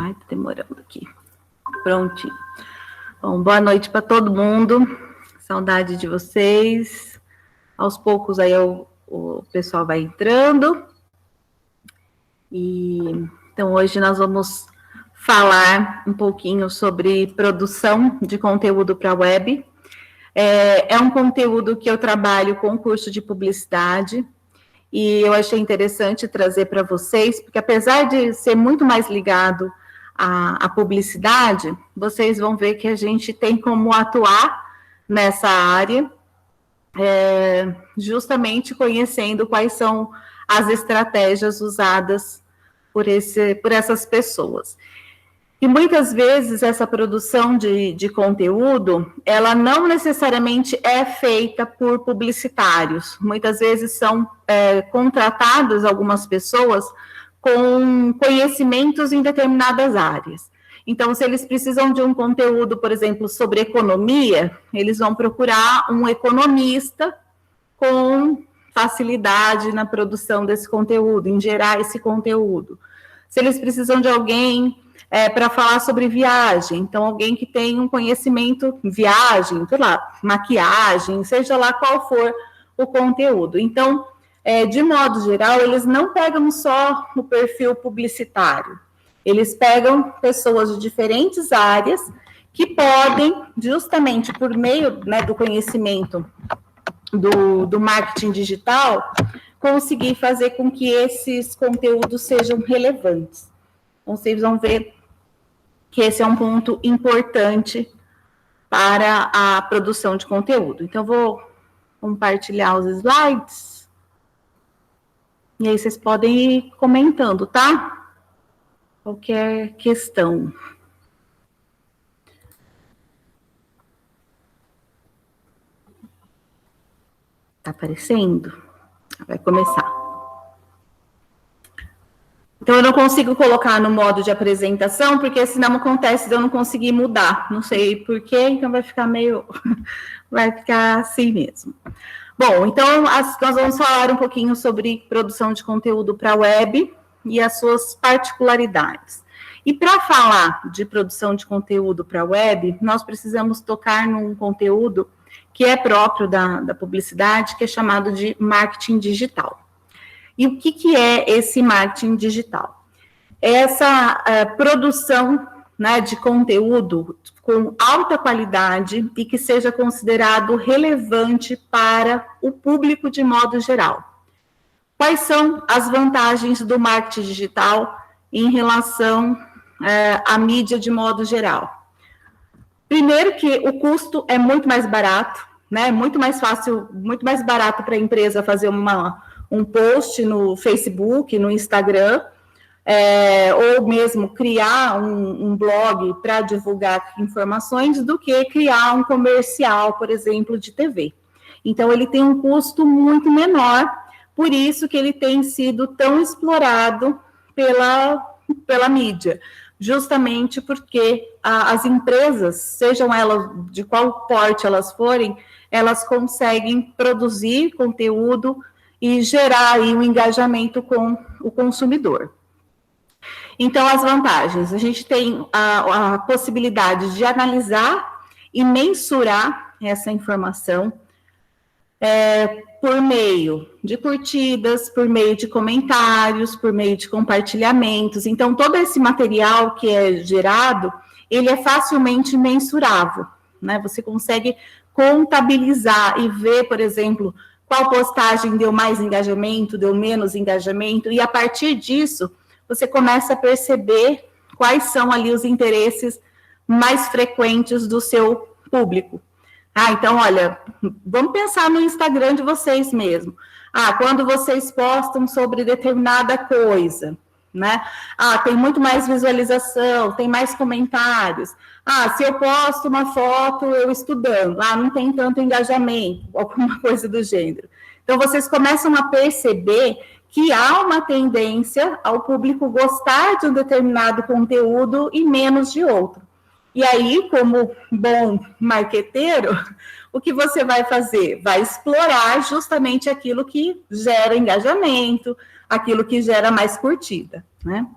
Ai, tá demorando aqui. Prontinho. Bom, boa noite para todo mundo. Saudade de vocês. Aos poucos aí o pessoal vai entrando. Então hoje nós vamos falar um pouquinho sobre produção de conteúdo para a web. É um conteúdo que eu trabalho com o curso de publicidade e eu achei interessante trazer para vocês, porque apesar de ser muito mais ligado à publicidade, vocês vão ver que a gente tem como atuar nessa área, justamente conhecendo quais são as estratégias usadas por essas pessoas. E muitas vezes essa produção de conteúdo, ela não necessariamente é feita por publicitários. Muitas vezes são contratadas algumas pessoas com conhecimentos em determinadas áreas. Então, se eles precisam de um conteúdo, por exemplo, sobre economia, eles vão procurar um economista com facilidade na produção desse conteúdo, em gerar esse conteúdo. Se eles precisam de alguém para falar sobre viagem, então alguém que tem um conhecimento em viagem, sei lá, maquiagem, seja lá qual for o conteúdo. Então, de modo geral, eles não pegam só o perfil publicitário, eles pegam pessoas de diferentes áreas que podem, justamente por meio, né, do conhecimento do marketing digital, conseguir fazer com que esses conteúdos sejam relevantes. Então, vocês vão ver que esse é um ponto importante para a produção de conteúdo. Então, vou compartilhar os slides. E aí, vocês podem ir comentando, tá? Qualquer questão. Tá aparecendo? Vai começar. Então, eu não consigo colocar no modo de apresentação, porque senão acontece de eu não conseguir mudar. Não sei porquê, então vai ficar vai ficar assim mesmo. Bom, então, nós vamos falar um pouquinho sobre produção de conteúdo para a web e as suas particularidades. E para falar de produção de conteúdo para a web, nós precisamos tocar num conteúdo que é próprio da publicidade, que é chamado de marketing digital. E o que é esse marketing digital? Essa produção, né, de conteúdo com alta qualidade e que seja considerado relevante para o público de modo geral. Quais são as vantagens do marketing digital em relação à mídia de modo geral? Primeiro que o custo é muito mais barato, né? Muito mais fácil, muito mais barato para a empresa fazer um post no Facebook, no Instagram, ou mesmo criar um blog para divulgar informações, do que criar um comercial, por exemplo, de TV. Então, ele tem um custo muito menor, por isso que ele tem sido tão explorado pela mídia, justamente porque as empresas, sejam elas de qual porte elas forem, elas conseguem produzir conteúdo e gerar aí um engajamento com o consumidor. Então, as vantagens, a gente tem a possibilidade de analisar e mensurar essa informação por meio de curtidas, por meio de comentários, por meio de compartilhamentos. Então, todo esse material que é gerado, ele é facilmente mensurável, né? Você consegue contabilizar e ver, por exemplo, qual postagem deu mais engajamento, deu menos engajamento, e a partir disso, você começa a perceber quais são ali os interesses mais frequentes do seu público. Então, olha, vamos pensar no Instagram de vocês mesmo. Quando vocês postam sobre determinada coisa, né? Tem muito mais visualização, tem mais comentários. Se eu posto uma foto eu estudando, não tem tanto engajamento, alguma coisa do gênero. Então, vocês começam a perceber que há uma tendência ao público gostar de um determinado conteúdo e menos de outro. E aí, como bom marqueteiro, o que você vai fazer? Vai explorar justamente aquilo que gera engajamento, aquilo que gera mais curtida, né?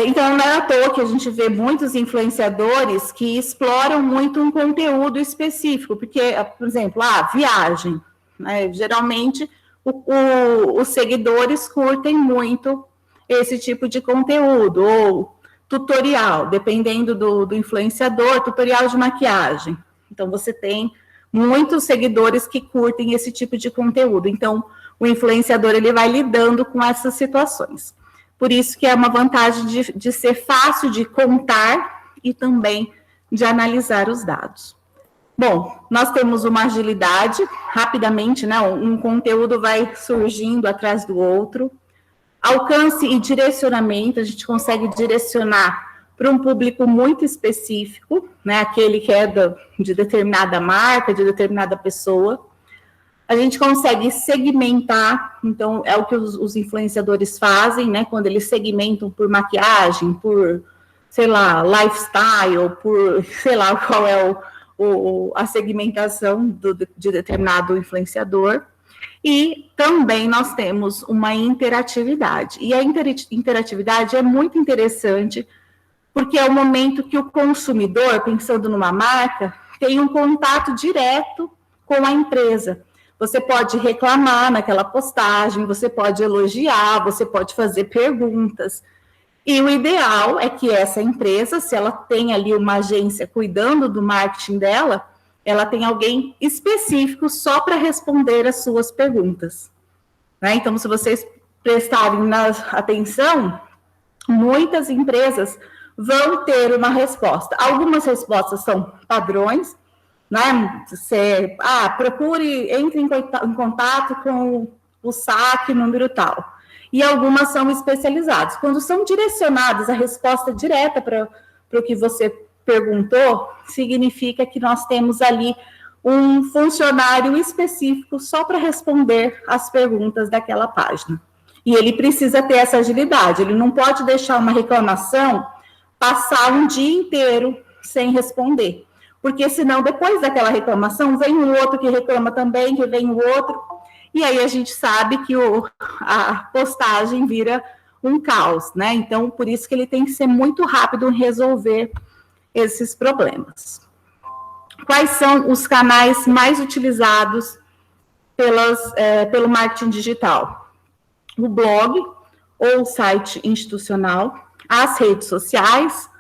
Então, não é à toa que a gente vê muitos influenciadores que exploram muito um conteúdo específico, porque, por exemplo, viagem, né? Geralmente, os seguidores curtem muito esse tipo de conteúdo, ou tutorial, dependendo do influenciador, tutorial de maquiagem. Então, você tem muitos seguidores que curtem esse tipo de conteúdo. Então, o influenciador, ele vai lidando com essas situações. Por isso que é uma vantagem de ser fácil de contar e também de analisar os dados. Bom, nós temos uma agilidade, rapidamente, né? Um conteúdo vai surgindo atrás do outro. Alcance e direcionamento, a gente consegue direcionar para um público muito específico, né? Aquele que é de determinada marca, de determinada pessoa. A gente consegue segmentar, então é o que os influenciadores fazem, né? Quando eles segmentam por maquiagem, por, sei lá, lifestyle, por, sei lá, qual é a segmentação de determinado influenciador. E também nós temos uma interatividade. E a interatividade é muito interessante, porque é o momento que o consumidor, pensando numa marca, tem um contato direto com a empresa. Você pode reclamar naquela postagem, você pode elogiar, você pode fazer perguntas. E o ideal é que essa empresa, se ela tem ali uma agência cuidando do marketing dela, ela tem alguém específico só para responder as suas perguntas. Né? Então, se vocês prestarem atenção, muitas empresas vão ter uma resposta. Algumas respostas são padrões, né? Você, entre em contato com o saque número tal. E algumas são especializadas. Quando são direcionadas a resposta direta para o que você perguntou, significa que nós temos ali um funcionário específico só para responder as perguntas daquela página. E ele precisa ter essa agilidade, ele não pode deixar uma reclamação passar um dia inteiro sem responder, porque senão depois daquela reclamação vem um outro que reclama também, que vem o outro, e aí a gente sabe que a postagem vira um caos, né? Então, por isso que ele tem que ser muito rápido em resolver esses problemas. Quais são os canais mais utilizados pelo marketing digital? O blog ou o site institucional, as redes sociais,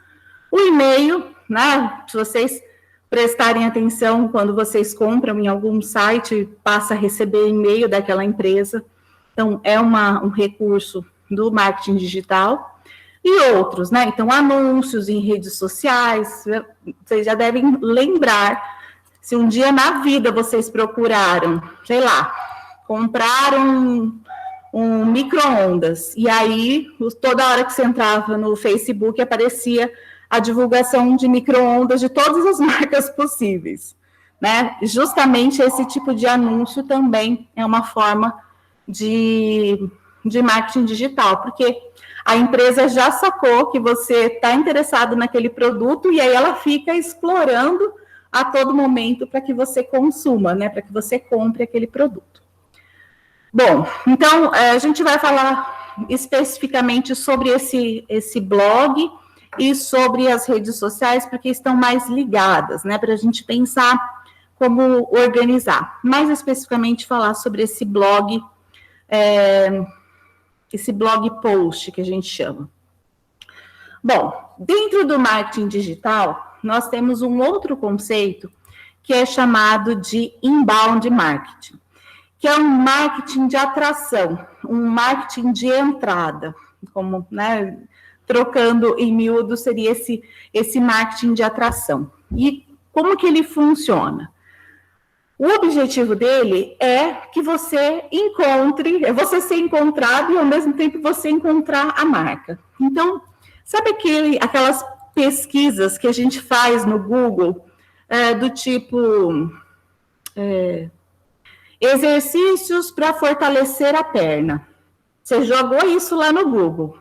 o e-mail, né? Se vocês prestarem atenção, quando vocês compram em algum site, passa a receber e-mail daquela empresa. Então, é um recurso do marketing digital. E outros, né? Então, anúncios em redes sociais, vocês já devem lembrar, se um dia na vida vocês procuraram, sei lá, compraram um micro-ondas, e aí, toda hora que você entrava no Facebook, aparecia a divulgação de micro-ondas de todas as marcas possíveis, né? Justamente esse tipo de anúncio também é uma forma de marketing digital, porque a empresa já sacou que você está interessado naquele produto e aí ela fica explorando a todo momento para que você consuma, né? Para que você compre aquele produto. Bom, então a gente vai falar especificamente sobre esse blog e sobre as redes sociais, porque estão mais ligadas, né? Para a gente pensar como organizar. Mais especificamente falar sobre esse blog post que a gente chama. Bom, dentro do marketing digital, nós temos um outro conceito que é chamado de inbound marketing, que é um marketing de atração, um marketing de entrada, como, né, trocando em miúdo seria esse marketing de atração. E como que ele funciona? O objetivo dele é que você você ser encontrado e ao mesmo tempo você encontrar a marca. Então, sabe aquelas pesquisas que a gente faz no Google, do tipo exercícios para fortalecer a perna? Você jogou isso lá no Google.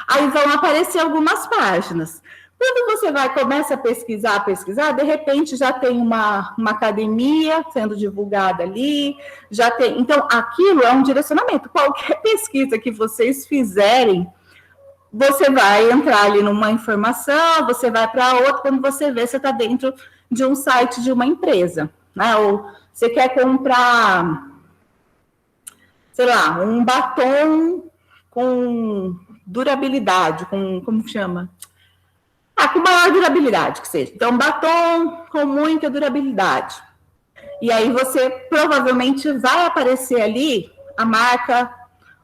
Aí vão aparecer algumas páginas. Quando você começa a pesquisar, de repente já tem uma academia sendo divulgada ali, já tem. Então, aquilo é um direcionamento. Qualquer pesquisa que vocês fizerem você vai entrar ali numa informação, você vai para outra, quando você vê, você está dentro de um site de uma empresa, né? Ou você quer comprar, sei lá, um batom com durabilidade, como chama? Com maior durabilidade que seja. Então, batom com muita durabilidade. E aí você provavelmente vai aparecer ali a marca,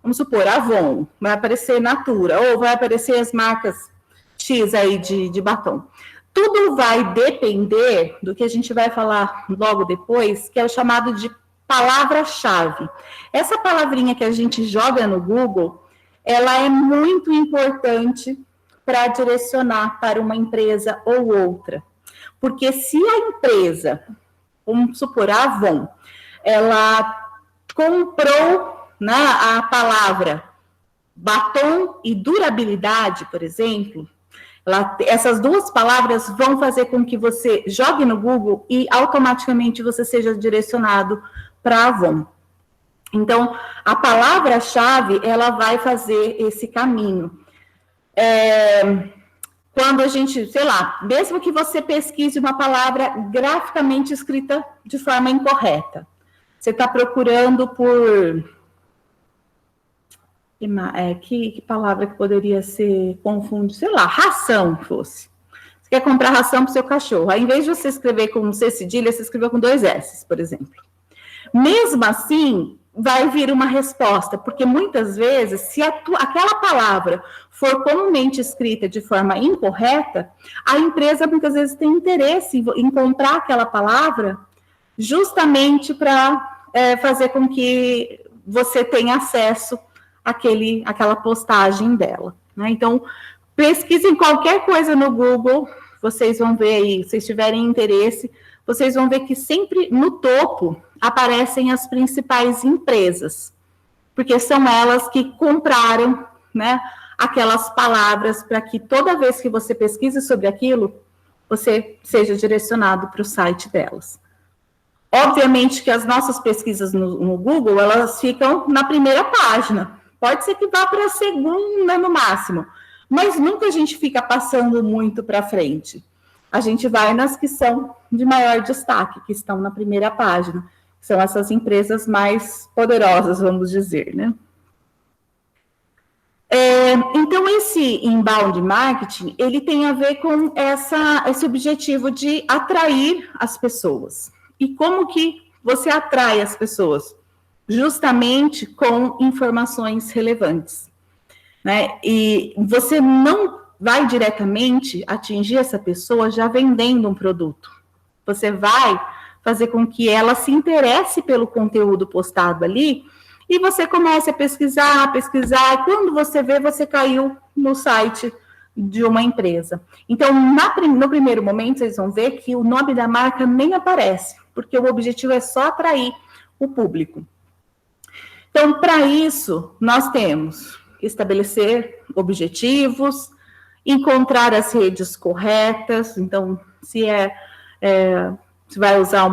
vamos supor, Avon, vai aparecer Natura, ou vai aparecer as marcas X aí de batom. Tudo vai depender do que a gente vai falar logo depois, que é o chamado de palavra-chave. Essa palavrinha que a gente joga no Google, ela é muito importante para direcionar para uma empresa ou outra. Porque se a empresa, vamos supor, a Avon, ela comprou, né, a palavra batom e durabilidade, por exemplo, essas duas palavras vão fazer com que você jogue no Google e automaticamente você seja direcionado para a Avon. Então, a palavra-chave, ela vai fazer esse caminho. Quando a gente, sei lá, mesmo que você pesquise uma palavra graficamente escrita de forma incorreta, você está procurando por... que palavra que poderia ser confundido? Sei lá, ração fosse. Você quer comprar ração para o seu cachorro. Aí, em vez de você escrever com C cedilha, você escreveu com 2 S, por exemplo. Mesmo assim, vai vir uma resposta, porque muitas vezes, se aquela palavra for comumente escrita de forma incorreta, a empresa muitas vezes tem interesse em comprar aquela palavra justamente para fazer com que você tenha acesso àquela postagem dela, né? Então, pesquisem qualquer coisa no Google, vocês vão ver aí, se vocês tiverem interesse, vocês vão ver que sempre no topo aparecem as principais empresas, porque são elas que compraram, né, aquelas palavras para que toda vez que você pesquise sobre aquilo, você seja direcionado para o site delas. Obviamente que as nossas pesquisas no Google, elas ficam na primeira página. Pode ser que vá para a segunda no máximo, mas nunca a gente fica passando muito para frente. A gente vai nas que são de maior destaque, que estão na primeira página. São essas empresas mais poderosas, vamos dizer, né? Então, esse inbound marketing, ele tem a ver com esse objetivo de atrair as pessoas. E como que você atrai as pessoas? Justamente com informações relevantes, né? E você não vai diretamente atingir essa pessoa já vendendo um produto. Você vai fazer com que ela se interesse pelo conteúdo postado ali e você comece a pesquisar, e quando você vê, você caiu no site de uma empresa. Então, no primeiro momento, vocês vão ver que o nome da marca nem aparece, porque o objetivo é só atrair o público. Então, para isso, nós temos que estabelecer objetivos, encontrar as redes corretas. Então, se vai usar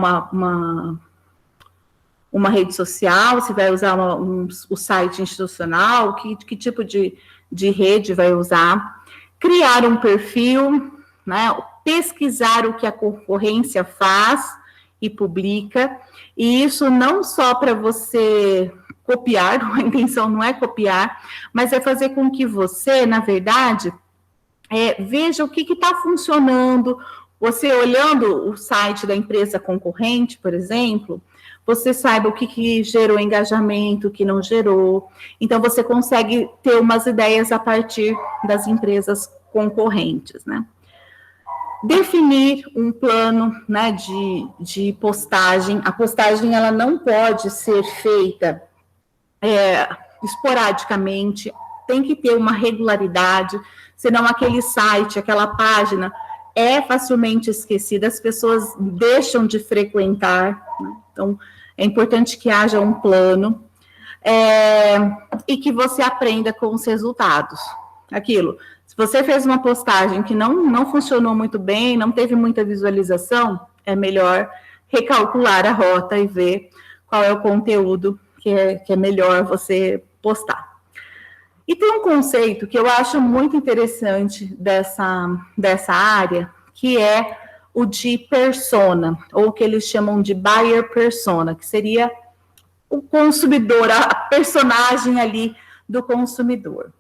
uma rede social, se vai usar o site institucional, que tipo de rede vai usar, criar um perfil, né, pesquisar o que a concorrência faz e publica, e isso não só para você copiar, a intenção não é copiar, mas é fazer com que você, na verdade, veja o que está funcionando. Você olhando o site da empresa concorrente, por exemplo, você saiba o que gerou engajamento, o que não gerou. Então, você consegue ter umas ideias a partir das empresas concorrentes, né? Definir um plano, né, de postagem. A postagem, ela não pode ser feita esporadicamente, tem que ter uma regularidade, senão aquele site, aquela página é facilmente esquecida, as pessoas deixam de frequentar, né? Então, é importante que haja um plano e que você aprenda com os resultados. Aquilo, se você fez uma postagem que não funcionou muito bem, não teve muita visualização, é melhor recalcular a rota e ver qual é o conteúdo que é melhor você postar. E tem um conceito que eu acho muito interessante dessa área, que é o de persona, ou o que eles chamam de buyer persona, que seria o consumidor, a personagem ali do consumidor.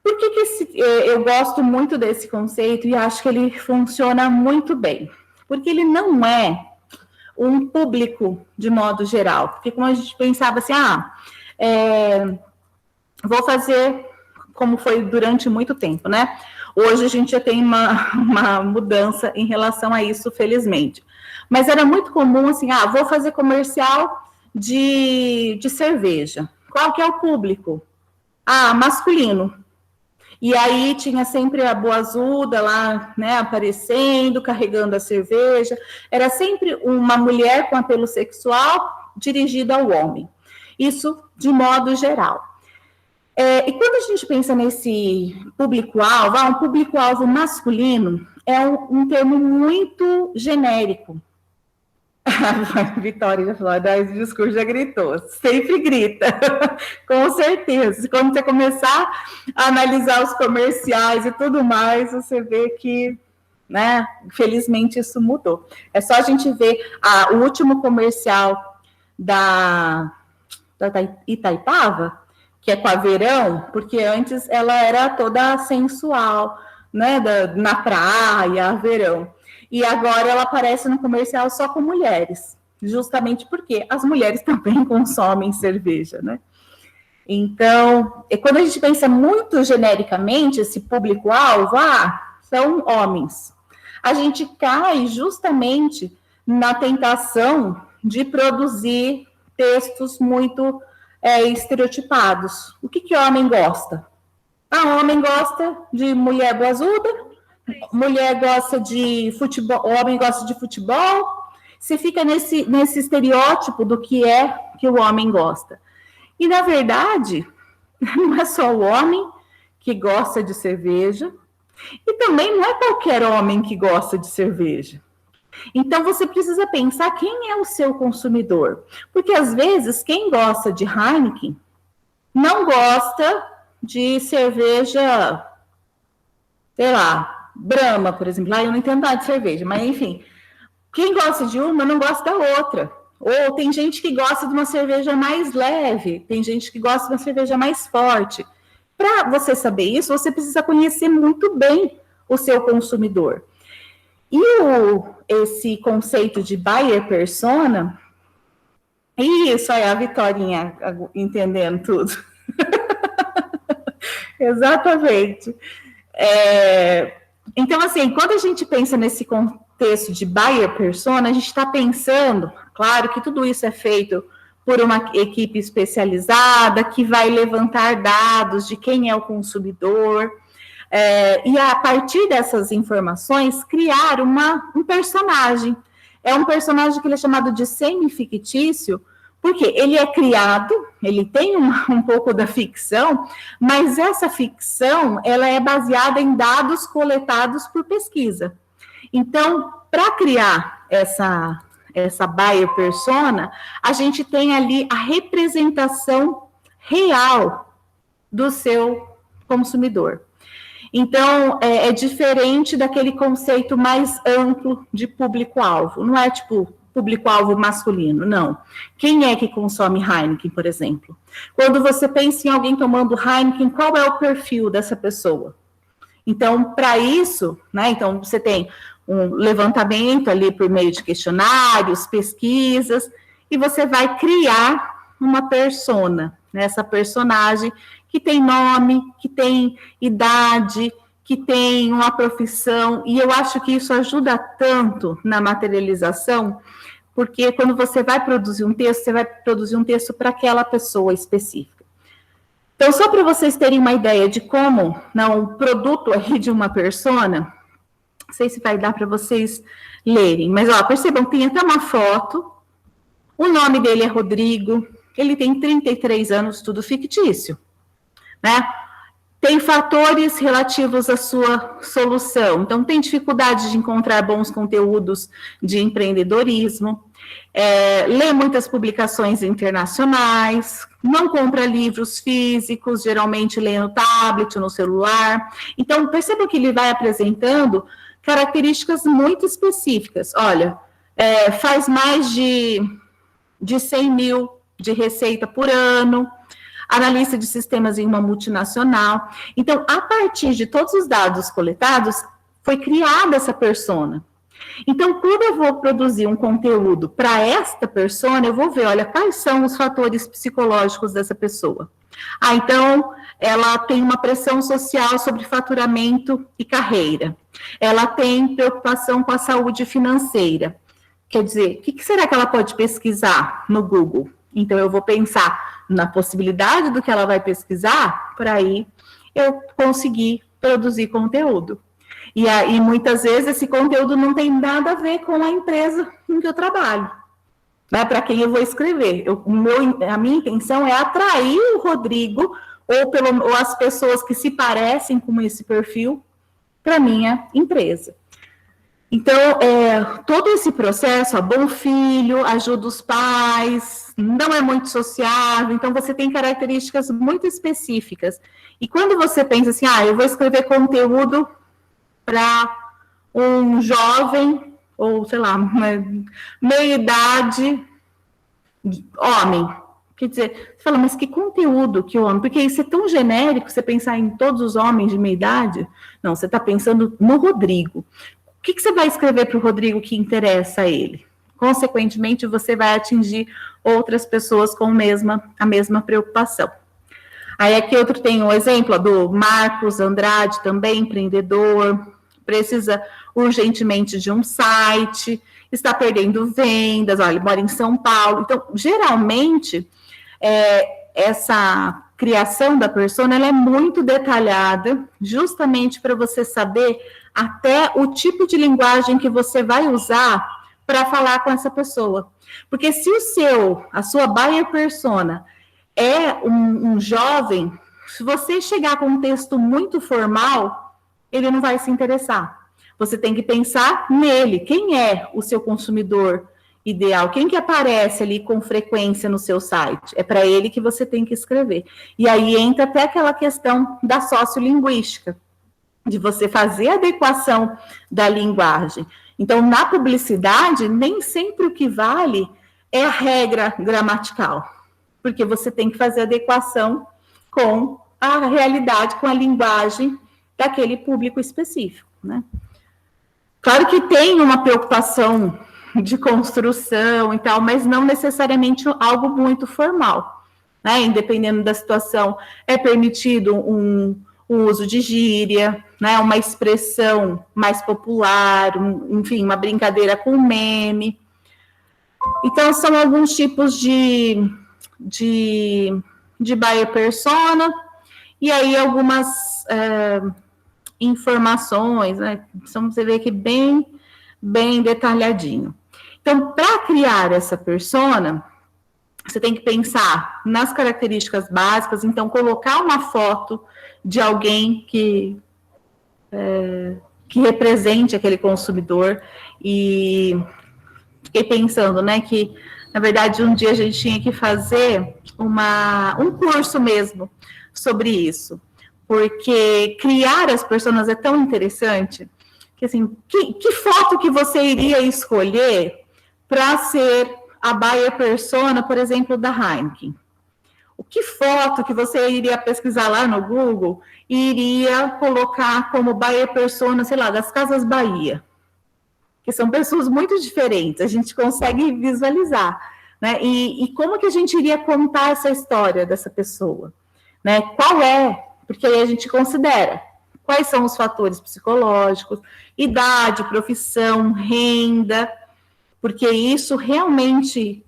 Por que eu gosto muito desse conceito e acho que ele funciona muito bem? Porque ele não é um público de modo geral. Porque como a gente pensava assim, vou fazer como foi durante muito tempo, né? Hoje a gente já tem uma mudança em relação a isso, felizmente. Mas era muito comum assim, vou fazer comercial de cerveja. Qual que é o público? Masculino. E aí tinha sempre a boazuda lá, né, aparecendo, carregando a cerveja. Era sempre uma mulher com apelo sexual dirigida ao homem. Isso de modo geral. E quando a gente pensa nesse público-alvo, um público-alvo masculino é um termo muito genérico. A Vitória já falou, esse discurso já gritou, sempre grita, com certeza. Quando você começar a analisar os comerciais e tudo mais, você vê que, né, felizmente isso mudou. É só a gente ver o último comercial da Itaipava, que é com a Verão, porque antes ela era toda sensual, né, na praia, a Verão. E agora ela aparece no comercial só com mulheres, justamente porque as mulheres também consomem cerveja, né? Então, quando a gente pensa muito genericamente, esse público-alvo, são homens. A gente cai justamente na tentação de produzir textos muito estereotipados. O que homem gosta? Homem gosta de mulher boazuda, mulher gosta de futebol, homem gosta de futebol. Você fica nesse estereótipo do que o homem gosta. E, na verdade, não é só o homem que gosta de cerveja, e também não é qualquer homem que gosta de cerveja. Então, você precisa pensar quem é o seu consumidor. Porque, às vezes, quem gosta de Heineken não gosta de cerveja, sei lá, Brahma, por exemplo. Eu não entendo nada de cerveja, mas, enfim. Quem gosta de uma não gosta da outra. Ou tem gente que gosta de uma cerveja mais leve, tem gente que gosta de uma cerveja mais forte. Para você saber isso, você precisa conhecer muito bem o seu consumidor. E esse conceito de buyer persona, isso aí, a Vitorinha entendendo tudo. Exatamente. Então, assim, quando a gente pensa nesse contexto de buyer persona, a gente está pensando, claro que tudo isso é feito por uma equipe especializada, que vai levantar dados de quem é o consumidor, e a partir dessas informações, criar um personagem. É um personagem que ele é chamado de semi-fictício, porque ele é criado, ele tem um pouco da ficção, mas essa ficção, ela é baseada em dados coletados por pesquisa. Então, para criar essa buyer persona, a gente tem ali a representação real do seu consumidor. Então, é diferente daquele conceito mais amplo de público-alvo. Não é tipo público-alvo masculino, não. Quem é que consome Heineken, por exemplo? Quando você pensa em alguém tomando Heineken, qual é o perfil dessa pessoa? Então, para isso, né, então você tem um levantamento ali por meio de questionários, pesquisas, e você vai criar uma persona, né, essa personagem que tem nome, que tem idade, que tem uma profissão, e eu acho que isso ajuda tanto na materialização, porque quando você vai produzir um texto, você vai produzir um texto para aquela pessoa específica. Então, só para vocês terem uma ideia de como, o produto aí de uma persona, não sei se vai dar para vocês lerem, mas, percebam, tem até uma foto, o nome dele é Rodrigo, ele tem 33 anos, tudo fictício, né? Tem fatores relativos à sua solução. Então, tem dificuldade de encontrar bons conteúdos de empreendedorismo, lê muitas publicações internacionais, não compra livros físicos, geralmente lê no tablet ou no celular. Então, perceba que ele vai apresentando características muito específicas. Olha, faz mais de 100 mil de receita por ano, analista de sistemas em uma multinacional. Então, a partir de todos os dados coletados, foi criada essa persona. Então, quando eu vou produzir um conteúdo para esta persona, eu vou ver, olha, quais são os fatores psicológicos dessa pessoa. Então, ela tem uma pressão social sobre faturamento e carreira. Ela tem preocupação com a saúde financeira. Quer dizer, o que será que ela pode pesquisar no Google? Então, eu vou pensar na possibilidade do que ela vai pesquisar, para aí eu conseguir produzir conteúdo. E aí, muitas vezes, esse conteúdo não tem nada a ver com a empresa em que eu trabalho, né, para quem eu vou escrever. A minha intenção é atrair o Rodrigo, ou as pessoas que se parecem com esse perfil, para a minha empresa. Então, todo esse processo, Bom Filho, ajuda os pais, não é muito sociável, então você tem características muito específicas. E quando você pensa assim, eu vou escrever conteúdo para um jovem, ou sei lá, meia idade, homem. Quer dizer, você fala, mas que conteúdo que homem? Porque isso é tão genérico, você pensar em todos os homens de meia idade? Não, você está pensando no Rodrigo. O que você vai escrever para o Rodrigo que interessa a ele? Consequentemente, você vai atingir outras pessoas com a mesma preocupação. Aí aqui outro tem um exemplo do Marcos Andrade, também empreendedor, precisa urgentemente de um site, está perdendo vendas, olha, ele mora em São Paulo. Então, geralmente, essa criação da persona, ela é muito detalhada, justamente para você saber até o tipo de linguagem que você vai usar para falar com essa pessoa. Porque se a sua buyer persona é um jovem, se você chegar com um texto muito formal, ele não vai se interessar. Você tem que pensar nele, quem é o seu consumidor ideal, quem que aparece ali com frequência no seu site, é para ele que você tem que escrever. E aí entra até aquela questão da sociolinguística, de você fazer a adequação da linguagem. Então, na publicidade, nem sempre o que vale é a regra gramatical, porque você tem que fazer adequação com a realidade, com a linguagem daquele público específico, né? Claro que tem uma preocupação de construção e tal, mas não necessariamente algo muito formal, né? Independendo da situação, é permitido o uso de gíria, né? Uma expressão mais popular, enfim, uma brincadeira com meme. Então, são alguns tipos de buyer persona, e aí algumas informações, né? Então, você vê aqui bem detalhadinho. Então, para criar essa persona, você tem que pensar nas características básicas, então, colocar uma foto de alguém que represente aquele consumidor, e fiquei pensando, né, que, na verdade, um dia a gente tinha que fazer um curso mesmo sobre isso, porque criar as personas é tão interessante, que assim, que foto que você iria escolher para ser a buyer persona, por exemplo, da Heineken? Que foto que você iria pesquisar lá no Google e iria colocar como buyer persona, sei lá, das Casas Bahia? Que são pessoas muito diferentes, a gente consegue visualizar, né? E como que a gente iria contar essa história dessa pessoa, né? Qual é? Porque aí a gente considera quais são os fatores psicológicos, idade, profissão, renda, porque isso realmente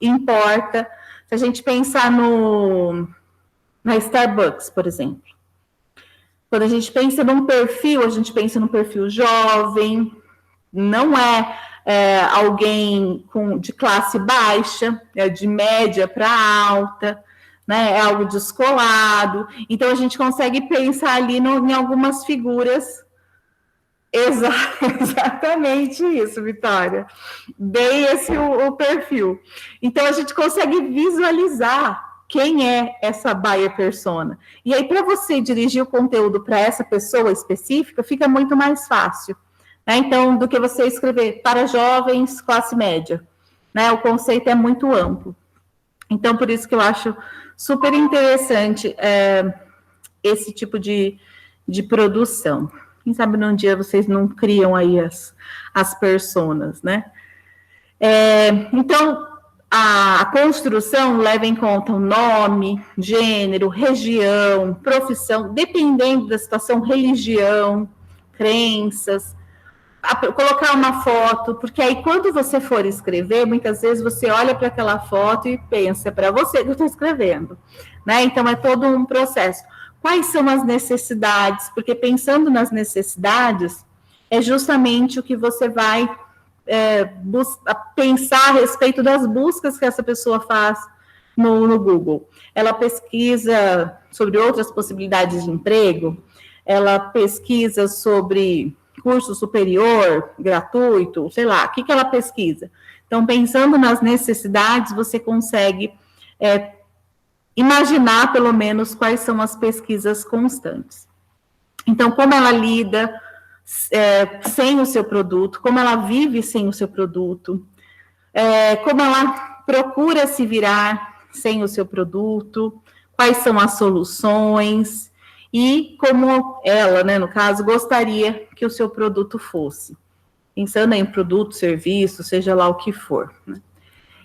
importa. Se a gente pensar na Starbucks, por exemplo, quando a gente pensa num perfil, a gente pensa num perfil jovem, não é alguém de classe baixa, é de média para alta, né? É algo descolado. Então, a gente consegue pensar ali em algumas figuras. Exatamente isso, Vitória. Bem esse o perfil. Então, a gente consegue visualizar quem é essa buyer persona. E aí, para você dirigir o conteúdo para essa pessoa específica, fica muito mais fácil, né? Então, do que você escrever para jovens, classe média, né? O conceito é muito amplo. Então, por isso que eu acho super interessante esse tipo de produção. Quem sabe num dia vocês não criam aí as personas, né? Então, a construção leva em conta o nome, gênero, região, profissão, dependendo da situação, religião, crenças, colocar uma foto, porque aí quando você for escrever, muitas vezes você olha para aquela foto e pensa, para você que eu estou escrevendo, né? Então é todo um processo. Quais são as necessidades? Porque pensando nas necessidades, é justamente o que você vai pensar a respeito das buscas que essa pessoa faz no Google. Ela pesquisa sobre outras possibilidades de emprego, ela pesquisa sobre curso superior, gratuito, sei lá, o que ela pesquisa? Então, pensando nas necessidades, você consegue imaginar, pelo menos, quais são as pesquisas constantes. Então, como ela lida sem o seu produto, como ela vive sem o seu produto, como ela procura se virar sem o seu produto, quais são as soluções e como ela, né, no caso, gostaria que o seu produto fosse. Pensando em produto, serviço, seja lá o que for, né?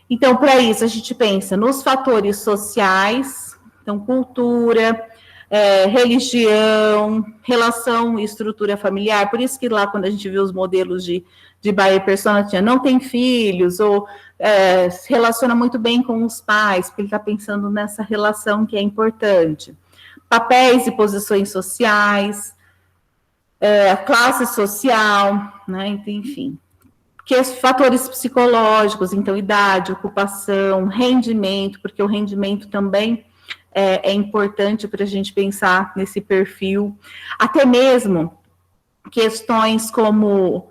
Então, para isso, a gente pensa nos fatores sociais, então, cultura, religião, relação e estrutura familiar. Por isso que lá, quando a gente viu os modelos de buyer persona, tinha não tem filhos, ou se relaciona muito bem com os pais, porque ele está pensando nessa relação que é importante. Papéis e posições sociais, classe social, né, enfim. Que fatores psicológicos, então, idade, ocupação, rendimento, porque o rendimento também é importante para a gente pensar nesse perfil, até mesmo questões como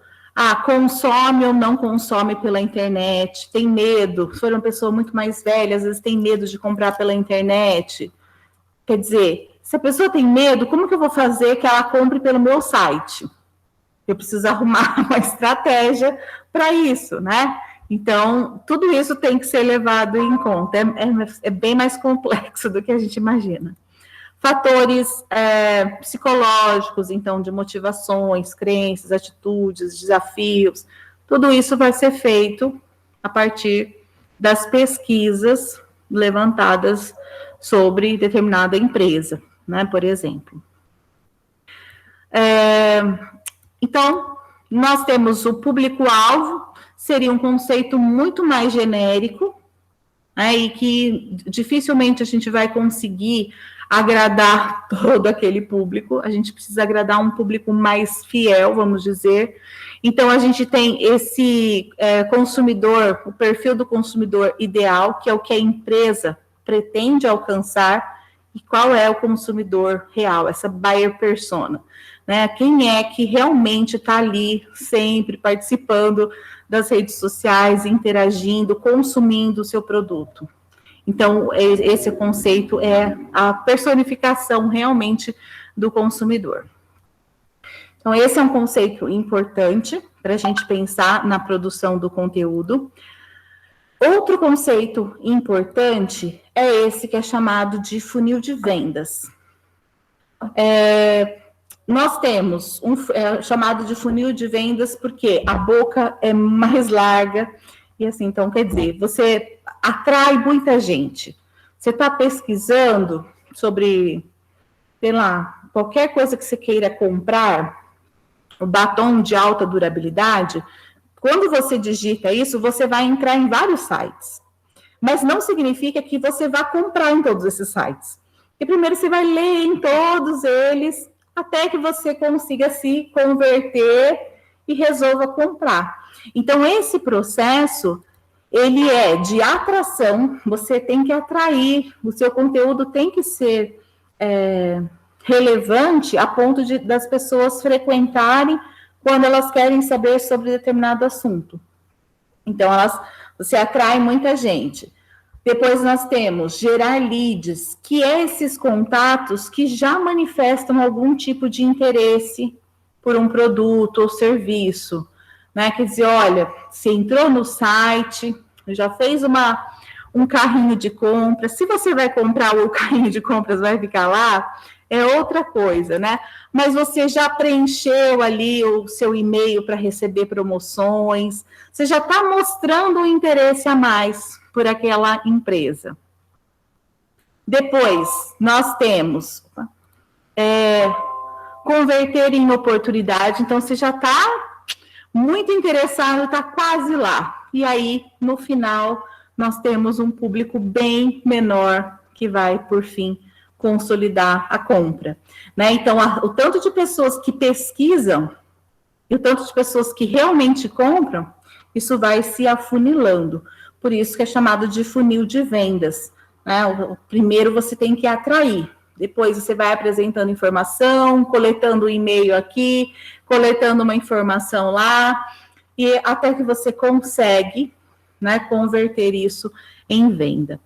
consome ou não consome pela internet, tem medo, se for uma pessoa muito mais velha, às vezes tem medo de comprar pela internet. Quer dizer, se a pessoa tem medo, como que eu vou fazer que ela compre pelo meu site? Eu preciso arrumar uma estratégia para isso, né? Então, tudo isso tem que ser levado em conta. É bem mais complexo do que a gente imagina. Fatores psicológicos, então, de motivações, crenças, atitudes, desafios, tudo isso vai ser feito a partir das pesquisas levantadas sobre determinada empresa, né, por exemplo. Então, nós temos o público-alvo, seria um conceito muito mais genérico, né, e que dificilmente a gente vai conseguir agradar todo aquele público, a gente precisa agradar um público mais fiel, vamos dizer. Então, a gente tem esse consumidor, o perfil do consumidor ideal, que é o que a empresa pretende alcançar, e qual é o consumidor real, essa buyer persona, né? Quem é que realmente está ali, sempre participando das redes sociais, interagindo, consumindo o seu produto. Então, esse conceito é a personificação realmente do consumidor. Então, esse é um conceito importante para a gente pensar na produção do conteúdo. Outro conceito importante é esse que é chamado de funil de vendas. Nós temos chamado de funil de vendas porque a boca é mais larga e assim, então, quer dizer, você atrai muita gente. Você está pesquisando sobre, sei lá, qualquer coisa que você queira comprar, o batom de alta durabilidade, quando você digita isso, você vai entrar em vários sites. Mas não significa que você vá comprar em todos esses sites. E primeiro você vai ler em todos eles, até que você consiga se converter e resolva comprar. Então, esse processo, ele é de atração, você tem que atrair, o seu conteúdo tem que ser relevante a ponto das pessoas frequentarem quando elas querem saber sobre determinado assunto. Então, você atrai muita gente. Depois nós temos gerar leads, que é esses contatos que já manifestam algum tipo de interesse por um produto ou serviço, né? Quer dizer, olha, você entrou no site, já fez um carrinho de compras, se você vai comprar o carrinho de compras vai ficar lá, é outra coisa, né? Mas você já preencheu ali o seu e-mail para receber promoções, você já está mostrando um interesse a mais por aquela empresa. Depois, nós temos converter em oportunidade, então você já está muito interessado, está quase lá. E aí, no final, nós temos um público bem menor que vai, por fim, consolidar a compra, né? Então, o tanto de pessoas que pesquisam e o tanto de pessoas que realmente compram, isso vai se afunilando. Por isso que é chamado de funil de vendas, né? Primeiro você tem que atrair, depois você vai apresentando informação, coletando um e-mail aqui, coletando uma informação lá, e até que você consegue, né, converter isso em venda.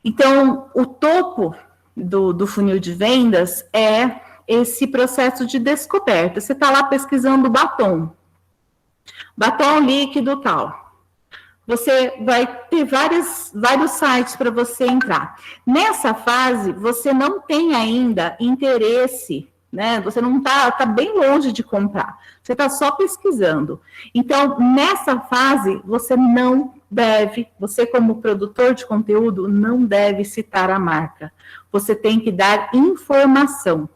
Então, o topo do funil de vendas é esse processo de descoberta. Você está lá pesquisando batom líquido tal. Você vai ter vários sites para você entrar. Nessa fase, você não tem ainda interesse, né? Você não tá bem longe de comprar. Você está só pesquisando. Então, nessa fase, você como produtor de conteúdo, não deve citar a marca. Você tem que dar informação.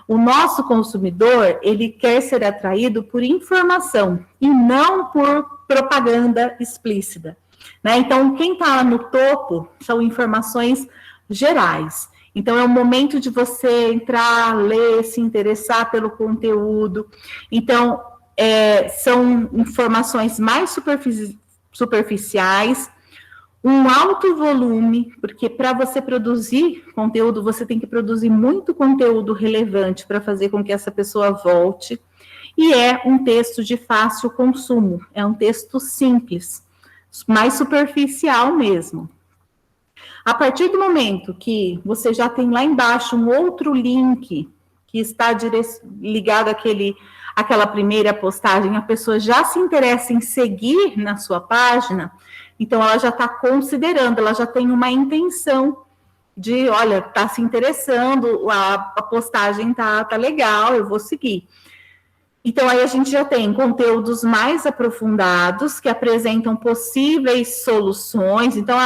O nosso consumidor, ele quer ser atraído por informação e não por propaganda explícita, né? Então, quem está lá no topo são informações gerais. Então, é o momento de você entrar, ler, se interessar pelo conteúdo. Então, são informações mais superficiais, um alto volume, porque para você produzir conteúdo, você tem que produzir muito conteúdo relevante para fazer com que essa pessoa volte, e é um texto de fácil consumo, é um texto simples, mais superficial mesmo. A partir do momento que você já tem lá embaixo um outro link que está ligado àquela primeira postagem, a pessoa já se interessa em seguir na sua página, então ela já está considerando, ela já tem uma intenção de, olha, está se interessando, a postagem tá legal, eu vou seguir. Então, aí a gente já tem conteúdos mais aprofundados, que apresentam possíveis soluções. Então,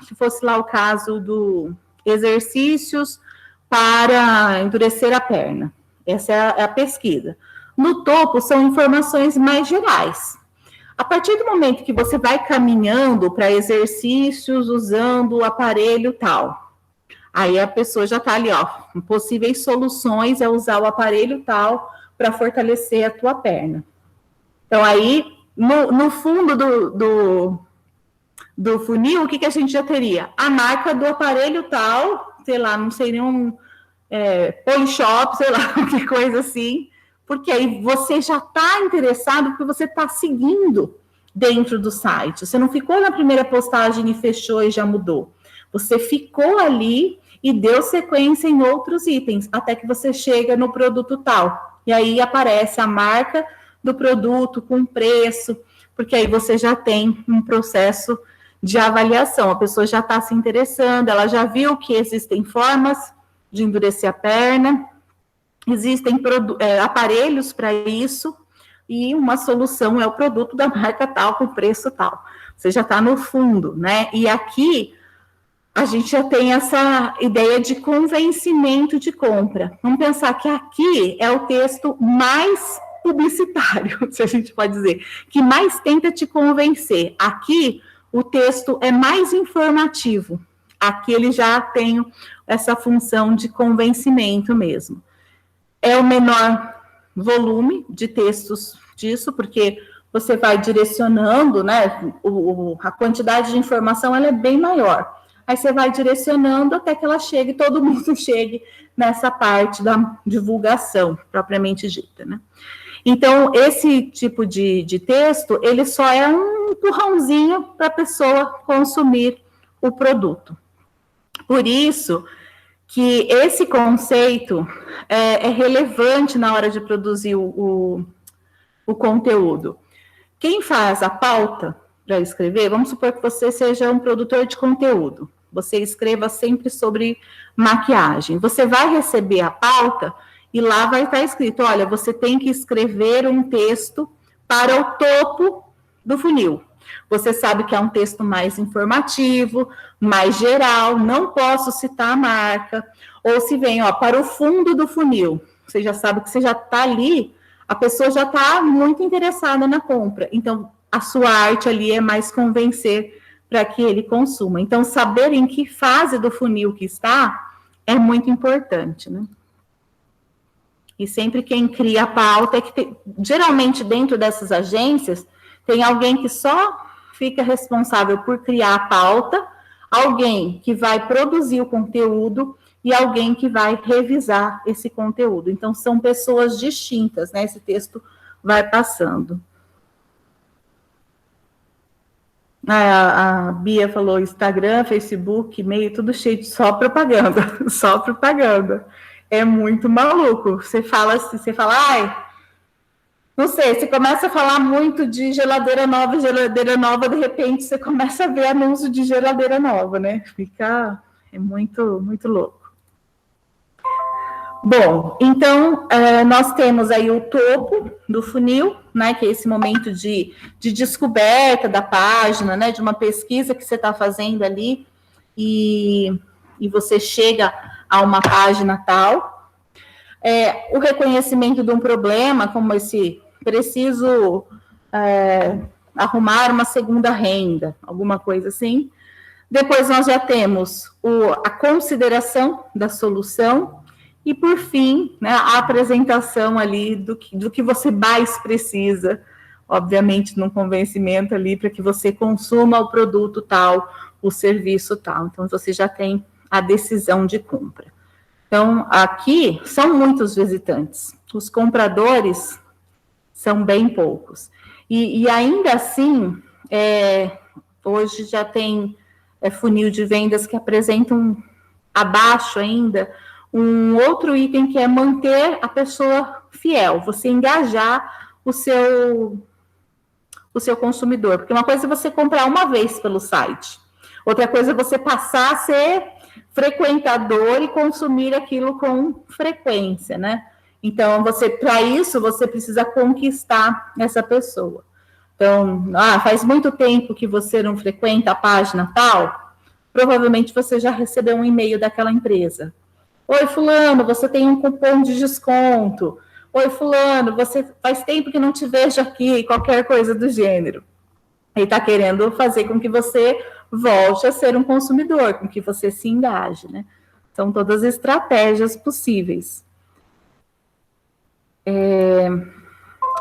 se fosse lá o caso do exercícios para endurecer a perna. Essa é a pesquisa. No topo, são informações mais gerais. A partir do momento que você vai caminhando para exercícios usando o aparelho tal, aí a pessoa já está ali, possíveis soluções é usar o aparelho tal para fortalecer a tua perna. Então, aí, no fundo do funil, o que a gente já teria? A marca do aparelho tal, sei lá, não sei nenhum Polishop, sei lá, que coisa assim, porque aí você já está interessado, porque você está seguindo dentro do site. Você não ficou na primeira postagem e fechou e já mudou. Você ficou ali e deu sequência em outros itens, até que você chega no produto tal. E aí aparece a marca do produto com preço, porque aí você já tem um processo de avaliação. A pessoa já está se interessando, ela já viu que existem formas de endurecer a perna, existem aparelhos para isso, e uma solução é o produto da marca tal, com preço tal. Você já está no fundo, né? E aqui a gente já tem essa ideia de convencimento de compra. Vamos pensar que aqui é o texto mais publicitário, se a gente pode dizer, que mais tenta te convencer. Aqui, o texto é mais informativo. Aqui ele já tem essa função de convencimento mesmo. É o menor volume de textos disso, porque você vai direcionando, né? A quantidade de informação ela é bem maior. Aí você vai direcionando até que ela chegue, todo mundo chegue nessa parte da divulgação, propriamente dita, né? Então, esse tipo de texto, ele só é um empurrãozinho para a pessoa consumir o produto. Por isso que esse conceito é relevante na hora de produzir o conteúdo. Quem faz a pauta para escrever, vamos supor que você seja um produtor de conteúdo, você escreva sempre sobre maquiagem, você vai receber a pauta e lá vai estar escrito, olha, você tem que escrever um texto para o topo do funil. Você sabe que é um texto mais informativo, mais geral, não posso citar a marca, ou se vem, ó, para o fundo do funil, você já sabe que você já está ali, a pessoa já está muito interessada na compra, então a sua arte ali é mais convencer para que ele consuma. Então, saber em que fase do funil que está é muito importante, né? E sempre quem cria a pauta é que, geralmente, dentro dessas agências, tem alguém que só fica responsável por criar a pauta, alguém que vai produzir o conteúdo e alguém que vai revisar esse conteúdo. Então, são pessoas distintas, né? Esse texto vai passando. A Bia falou Instagram, Facebook, e-mail, tudo cheio de só propaganda, só propaganda. É muito maluco. Você fala, ai, não sei, você começa a falar muito de geladeira nova, de repente você começa a ver anúncio de geladeira nova, né? É muito, muito louco. Bom, então, nós temos aí o topo do funil, né, que é esse momento de descoberta da página, né, de uma pesquisa que você está fazendo ali, e você chega a uma página tal. O reconhecimento de um problema, como esse, preciso arrumar uma segunda renda, alguma coisa assim. Depois nós já temos a consideração da solução, e, por fim, né, a apresentação ali do que você mais precisa, obviamente, num convencimento ali, para que você consuma o produto tal, o serviço tal. Então, você já tem a decisão de compra. Então, aqui são muitos visitantes. Os compradores são bem poucos. E ainda assim, hoje já tem funil de vendas que apresentam abaixo ainda um outro item que é manter a pessoa fiel, você engajar o seu consumidor, porque uma coisa é você comprar uma vez pelo site, outra coisa é você passar a ser frequentador e consumir aquilo com frequência, né? Então, para isso, você precisa conquistar essa pessoa. Então, faz muito tempo que você não frequenta a página tal, provavelmente você já recebeu um e-mail daquela empresa. Oi, fulano, você tem um cupom de desconto. Oi, fulano, você faz tempo que não te vejo aqui, qualquer coisa do gênero. Ele está querendo fazer com que você volte a ser um consumidor, com que você se engaje, né? São todas as estratégias possíveis.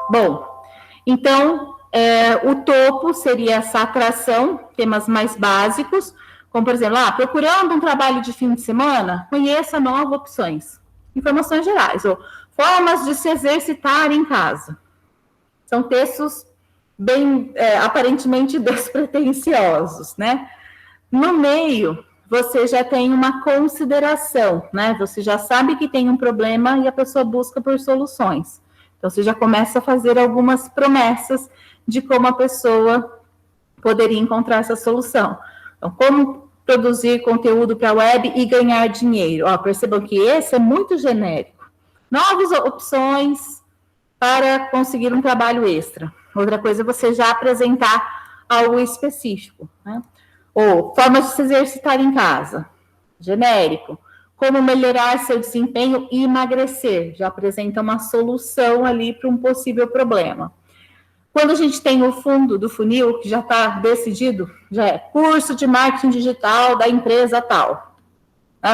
Bom, então, o topo seria essa atração, temas mais básicos, como, por exemplo, procurando um trabalho de fim de semana, conheça novas opções. Informações gerais, ou formas de se exercitar em casa. São textos bem, aparentemente despretensiosos, né? No meio, você já tem uma consideração, né? Você já sabe que tem um problema e a pessoa busca por soluções. Então, você já começa a fazer algumas promessas de como a pessoa poderia encontrar essa solução. Então, como produzir conteúdo para a web e ganhar dinheiro? Percebam que esse é muito genérico. Novas opções para conseguir um trabalho extra. Outra coisa é você já apresentar algo específico, né? Ou formas de se exercitar em casa. Genérico. Como melhorar seu desempenho e emagrecer. Já apresenta uma solução ali para um possível problema. Quando a gente tem o fundo do funil, que já está decidido, já é curso de marketing digital da empresa tal.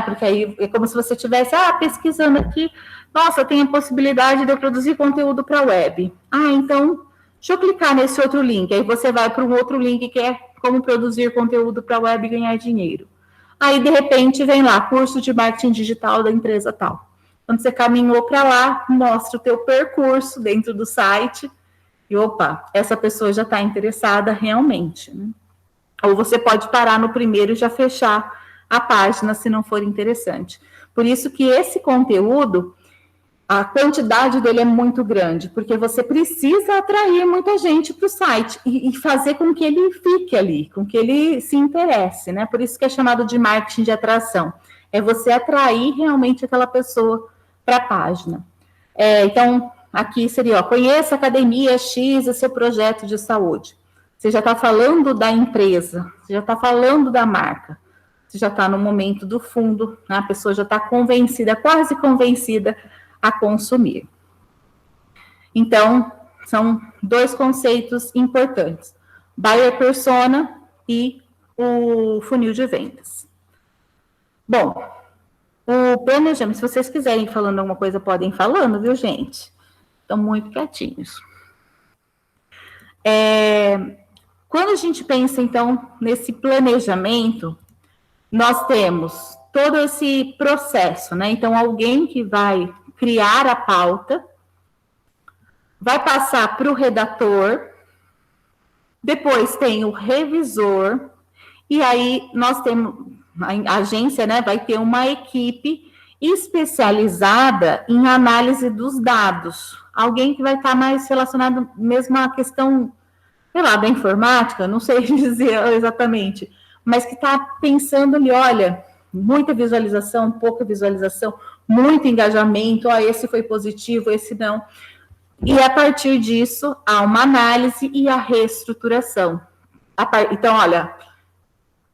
Porque aí é como se você estivesse pesquisando aqui, nossa, tem a possibilidade de eu produzir conteúdo para a web. Então, Deixa eu clicar nesse outro link, aí você vai para um outro link que é como produzir conteúdo para a web e ganhar dinheiro. Aí, de repente, vem lá, curso de marketing digital da empresa tal. Quando você caminhou para lá, mostra o teu percurso dentro do site e, opa, essa pessoa já está interessada realmente, né? Ou você pode parar no primeiro e já fechar a página se não for interessante. Por isso que esse conteúdo, a quantidade dele é muito grande, porque você precisa atrair muita gente para o site e fazer com que ele fique ali, com que ele se interesse, né? Por isso que é chamado de marketing de atração. É você atrair realmente aquela pessoa para a página. Então, aqui seria, conheça a Academia X e seu projeto de saúde. Você já está falando da empresa, você já está falando da marca, você já está no momento do fundo, né? A pessoa já está convencida, quase convencida a consumir. Então, são dois conceitos importantes: buyer persona e o funil de vendas. Bom, o planejamento, se vocês quiserem ir falando alguma coisa, podem ir falando, viu, gente? Estão muito quietinhos. Quando a gente pensa, então, nesse planejamento, nós temos todo esse processo, né? Então, alguém que vai criar a pauta, vai passar para o redator, depois tem o revisor, e aí nós temos, a agência, né, vai ter uma equipe especializada em análise dos dados. Alguém que vai estar mais relacionado mesmo à questão, sei lá, da informática, não sei dizer exatamente, mas que está pensando ali, olha, muita visualização, pouca visualização, muito engajamento, esse foi positivo, esse não. E a partir disso, há uma análise e a reestruturação. Então, olha,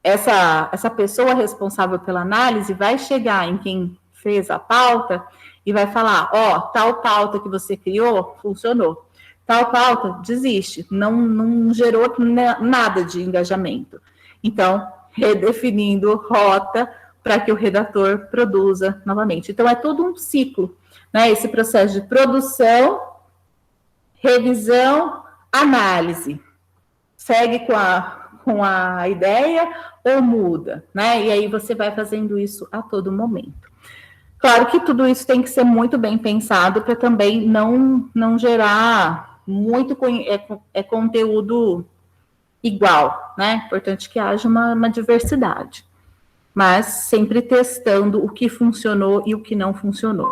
essa pessoa responsável pela análise vai chegar em quem fez a pauta e vai falar, tal pauta que você criou, funcionou. Tal pauta, desiste, não gerou nada de engajamento. Então, redefinindo rota para que o redator produza novamente. Então, é todo um ciclo, né? Esse processo de produção, revisão, análise. Segue com a ideia ou muda, né? E aí você vai fazendo isso a todo momento. Claro que tudo isso tem que ser muito bem pensado para também não gerar muito conteúdo igual, né? Importante que haja uma diversidade, mas sempre testando o que funcionou e o que não funcionou.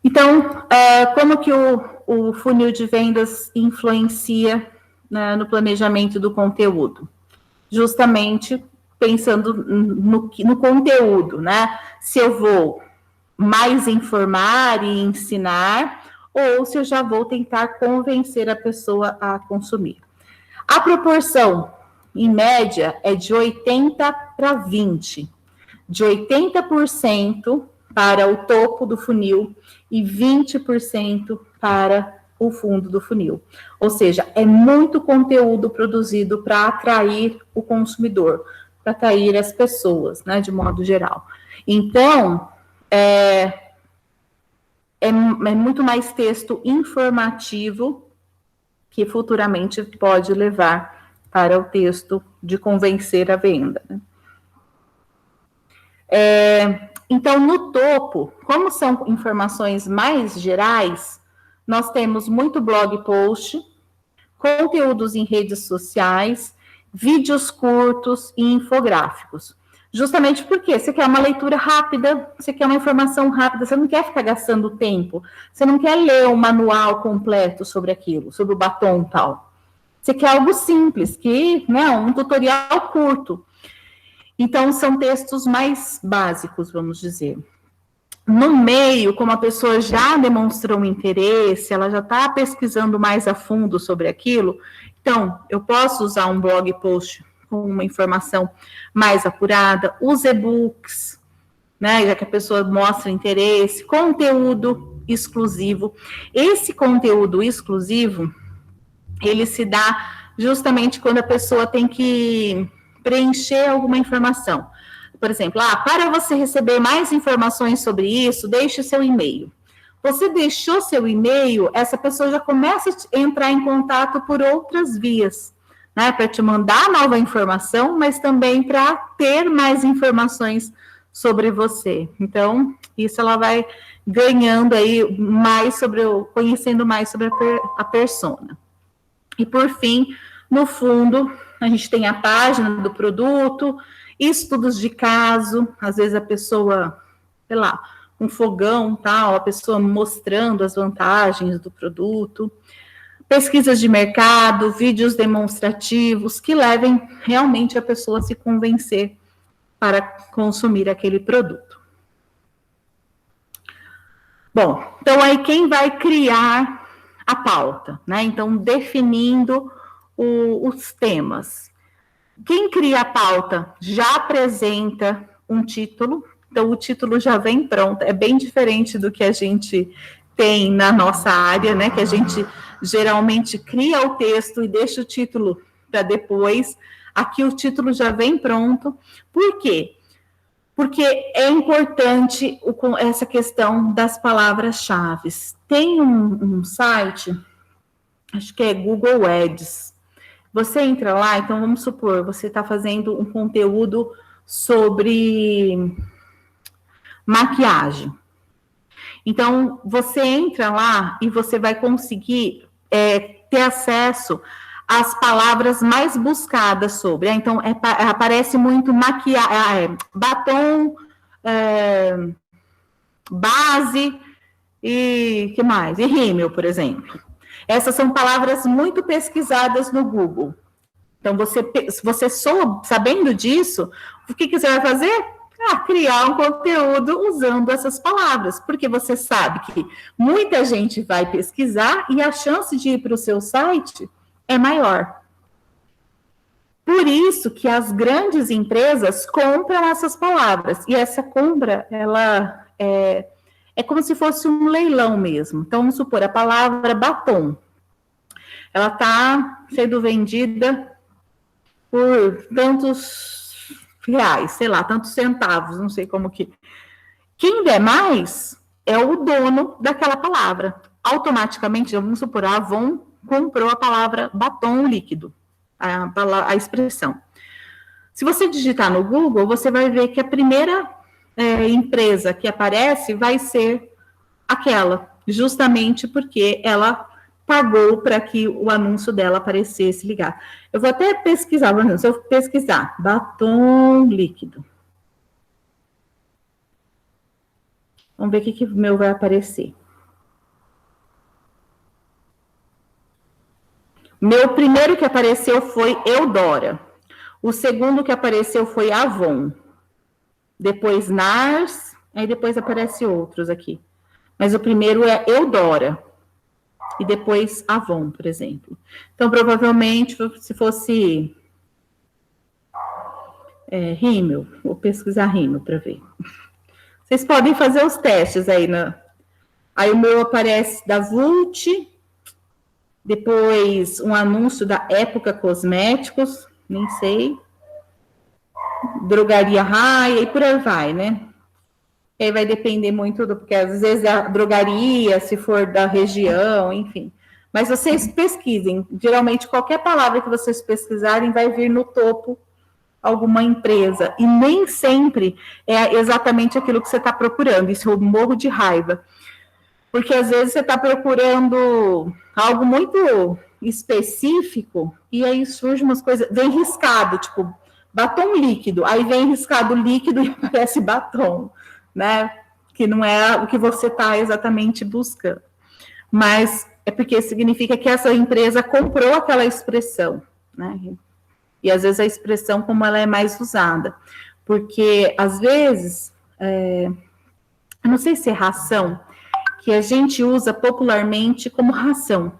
Então, como que o funil de vendas influencia, né, no planejamento do conteúdo? Justamente pensando no conteúdo, né? Se eu vou mais informar e ensinar, ou se eu já vou tentar convencer a pessoa a consumir. A proporção, em média, é de 80 para 20. De 80% para o topo do funil e 20% para o fundo do funil. Ou seja, é muito conteúdo produzido para atrair o consumidor, para atrair as pessoas, né, de modo geral. Então, é muito mais texto informativo que futuramente pode levar para o texto de convencer a venda, né? Então, no topo, como são informações mais gerais, nós temos muito blog post, conteúdos em redes sociais, vídeos curtos e infográficos. Justamente porque você quer uma leitura rápida, você quer uma informação rápida, você não quer ficar gastando tempo, você não quer ler um manual completo sobre aquilo, sobre o batom e tal. Você quer algo simples, um tutorial curto. Então, são textos mais básicos, vamos dizer. No meio, como a pessoa já demonstrou um interesse, ela já está pesquisando mais a fundo sobre aquilo, então, eu posso usar um blog post com uma informação mais apurada, os e-books, né, já que a pessoa mostra interesse, conteúdo exclusivo. Esse conteúdo exclusivo, ele se dá justamente quando a pessoa tem que preencher alguma informação. Por exemplo, para você receber mais informações sobre isso, deixe o seu e-mail. Você deixou seu e-mail, essa pessoa já começa a entrar em contato por outras vias, né? Para te mandar nova informação, mas também para ter mais informações sobre você. Então, isso ela vai ganhando aí mais conhecendo mais sobre a persona. E por fim, no fundo, a gente tem a página do produto, estudos de caso, às vezes a pessoa, sei lá, um fogão, tal, a pessoa mostrando as vantagens do produto, pesquisas de mercado, vídeos demonstrativos que levem realmente a pessoa a se convencer para consumir aquele produto. Bom, então aí quem vai criar a pauta, né? Então, definindo os temas. Quem cria a pauta já apresenta um título, então o título já vem pronto, é bem diferente do que a gente tem na nossa área, né? Que a gente geralmente cria o texto e deixa o título para depois. Aqui o título já vem pronto. Por quê? Porque é importante essa questão das palavras-chave. Tem um site, acho que é Google Ads. Você entra lá, então vamos supor, você está fazendo um conteúdo sobre maquiagem. Então, você entra lá e você vai conseguir ter acesso às palavras mais buscadas sobre. Então, aparece muito maquiagem, batom, base e que mais? E rímel, por exemplo. Essas são palavras muito pesquisadas no Google. Então, você sabendo disso, o que você vai fazer? Criar um conteúdo usando essas palavras, porque você sabe que muita gente vai pesquisar e a chance de ir para o seu site é maior. Por isso que as grandes empresas compram essas palavras, e essa compra, ela é como se fosse um leilão mesmo. Então, vamos supor, a palavra batom, ela está sendo vendida por tantos reais, sei lá, tantos centavos, não sei como que. Quem der mais é o dono daquela palavra. Automaticamente, vamos supor, a Avon comprou a palavra batom líquido, a expressão. Se você digitar no Google, você vai ver que a primeira empresa que aparece vai ser aquela, justamente porque ela pagou para que o anúncio dela aparecesse ligado. Eu vou até pesquisar, se eu pesquisar batom líquido. Vamos ver o que o meu vai aparecer. Meu primeiro que apareceu foi Eudora. O segundo que apareceu foi Avon. Depois Nars, aí depois aparece outros aqui. Mas o primeiro é Eudora. E depois Avon, por exemplo. Então, provavelmente, se fosse rímel, vou pesquisar rímel para ver. Vocês podem fazer os testes aí. Aí o meu aparece da Vult, depois um anúncio da Época Cosméticos, nem sei, Drogaria Raia, e por aí vai, né? Aí vai depender muito porque às vezes a drogaria, se for da região, enfim. Mas vocês pesquisem, geralmente qualquer palavra que vocês pesquisarem vai vir no topo alguma empresa, e nem sempre é exatamente aquilo que você está procurando. Isso eu morro de raiva, porque às vezes você está procurando algo muito específico, e aí surge umas coisas, vem riscado, tipo, batom líquido, aí vem riscado líquido e aparece batom, né? Que não é o que você está exatamente buscando. Mas é porque significa que essa empresa comprou aquela expressão, né? E às vezes a expressão como ela é mais usada. Porque às vezes, eu não sei se é ração, que a gente usa popularmente como ração.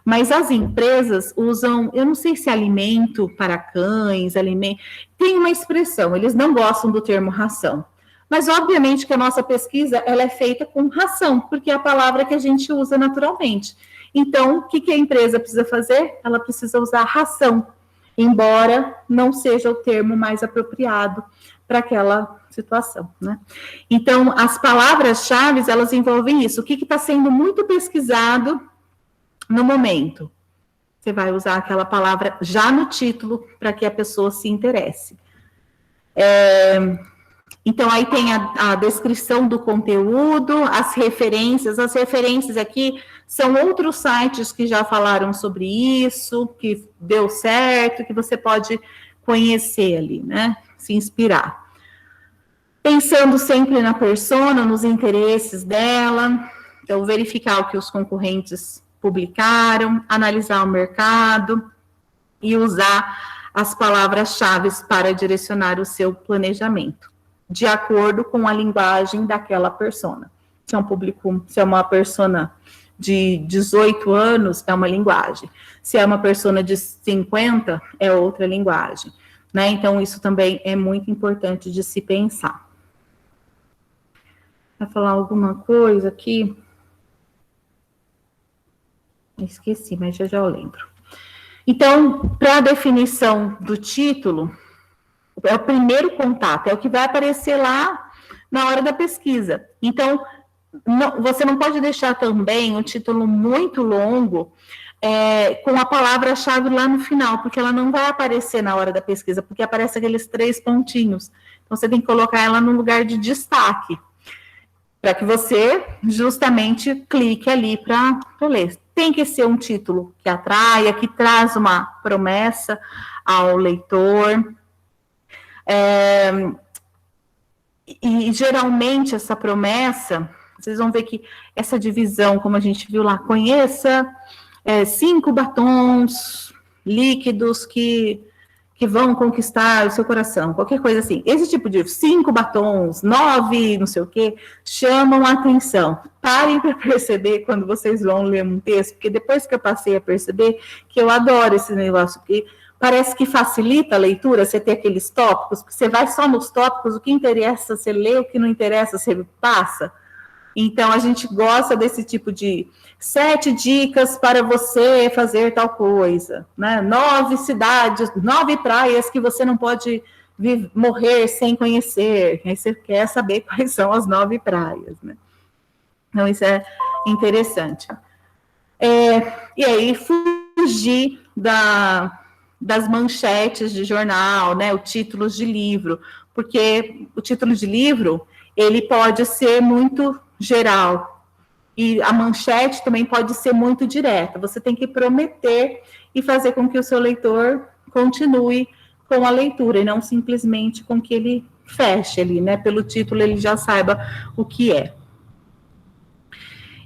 Mas as empresas usam, eu não sei se é alimento para cães, alimento, tem uma expressão, eles não gostam do termo ração. Mas, obviamente, que a nossa pesquisa ela é feita com ração, porque é a palavra que a gente usa naturalmente. Então, o que a empresa precisa fazer? Ela precisa usar ração. embora não seja o termo mais apropriado para aquela situação, né? Então, as palavras-chave, elas envolvem isso. O que está sendo muito pesquisado no momento? Você vai usar aquela palavra já no título para que a pessoa se interesse. Então, aí tem a descrição do conteúdo, as referências. As referências aqui são outros sites que já falaram sobre isso, que deu certo, que você pode conhecer ali, né? Se inspirar. Pensando sempre na persona, nos interesses dela. Então, verificar o que os concorrentes publicaram, analisar o mercado e usar as palavras-chave para direcionar o seu planejamento, de acordo com a linguagem daquela persona. Se é um público, se é uma persona de 18 anos, é uma linguagem. Se é uma persona de 50, é outra linguagem, né? Então, isso também é muito importante de se pensar. Vai falar alguma coisa aqui? Esqueci, mas já eu lembro. Então, para a definição do título, é o primeiro contato, é o que vai aparecer lá na hora da pesquisa. Então, você não pode deixar também o título muito longo com a palavra-chave lá no final, porque ela não vai aparecer na hora da pesquisa, porque aparece aqueles 3 pontinhos. Então, você tem que colocar ela no lugar de destaque, para que você justamente clique ali para ler. Tem que ser um título que atraia, que traz uma promessa ao leitor. E geralmente essa promessa, vocês vão ver que essa divisão, como a gente viu lá, conheça 5 batons líquidos que vão conquistar o seu coração, qualquer coisa assim. Esse tipo de 5 batons, 9, não sei o quê, chamam a atenção. Parem para perceber quando vocês vão ler um texto, porque depois que eu passei a perceber que eu adoro esse negócio, porque parece que facilita a leitura, você ter aqueles tópicos, porque você vai só nos tópicos, o que interessa você lê, o que não interessa você passa. Então, a gente gosta desse tipo de 7 dicas para você fazer tal coisa, né? 9 cidades, 9 praias que você não pode morrer sem conhecer. Aí você quer saber quais são as 9 praias, né? Então, isso é interessante. E aí, fugir das manchetes de jornal, né? Os títulos de livro, porque o título de livro, ele pode ser muito geral, e a manchete também pode ser muito direta. Você tem que prometer e fazer com que o seu leitor continue com a leitura, e não simplesmente com que ele feche ali, né? Pelo título ele já saiba o que é.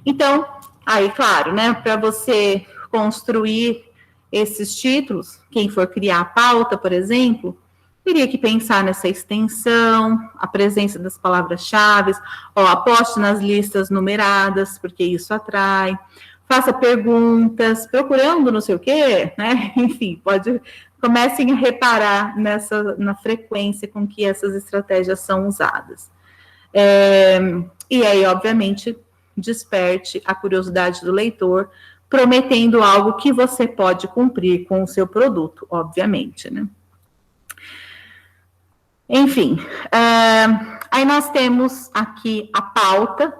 Então, aí, claro, né? Para você construir esses títulos, quem for criar a pauta, por exemplo, teria que pensar nessa extensão, a presença das palavras-chave, aposte nas listas numeradas, porque isso atrai, faça perguntas, procurando não sei o quê, né? Enfim, comecem a reparar na frequência com que essas estratégias são usadas. E aí, obviamente, desperte a curiosidade do leitor, prometendo algo que você pode cumprir com o seu produto, obviamente, né? Enfim, aí nós temos aqui a pauta,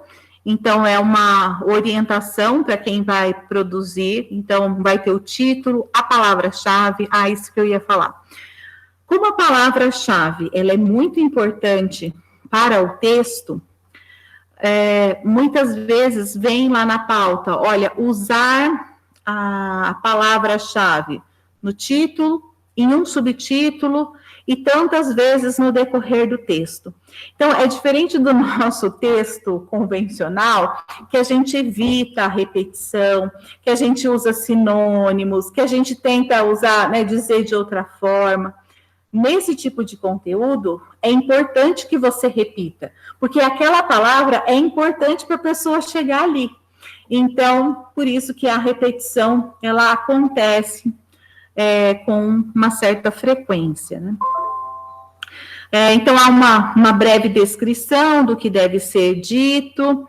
então é uma orientação para quem vai produzir, então vai ter o título, a palavra-chave, isso que eu ia falar. Como a palavra-chave, ela é muito importante para o texto, muitas vezes vem lá na pauta, olha, usar a palavra-chave no título, em um subtítulo, e tantas vezes no decorrer do texto. Então, é diferente do nosso texto convencional, que a gente evita a repetição, que a gente usa sinônimos, que a gente tenta usar, né, dizer de outra forma. Nesse tipo de conteúdo, é importante que você repita, porque aquela palavra é importante para a pessoa chegar ali. Então, por isso que a repetição, ela acontece com uma certa frequência, né? Então, há uma breve descrição do que deve ser dito,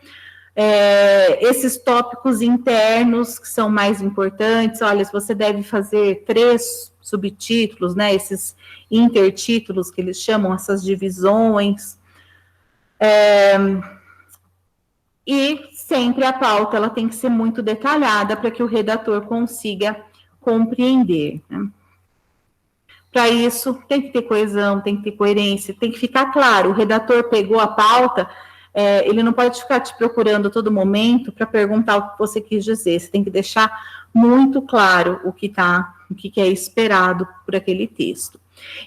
esses tópicos internos que são mais importantes. Olha, você deve fazer 3 subtítulos, né? Esses intertítulos que eles chamam, essas divisões. E sempre a pauta ela tem que ser muito detalhada para que o redator consiga compreender, né? Para isso, tem que ter coesão, tem que ter coerência, tem que ficar claro. O redator pegou a pauta, ele não pode ficar te procurando a todo momento para perguntar o que você quis dizer. Você tem que deixar muito claro o que é esperado por aquele texto.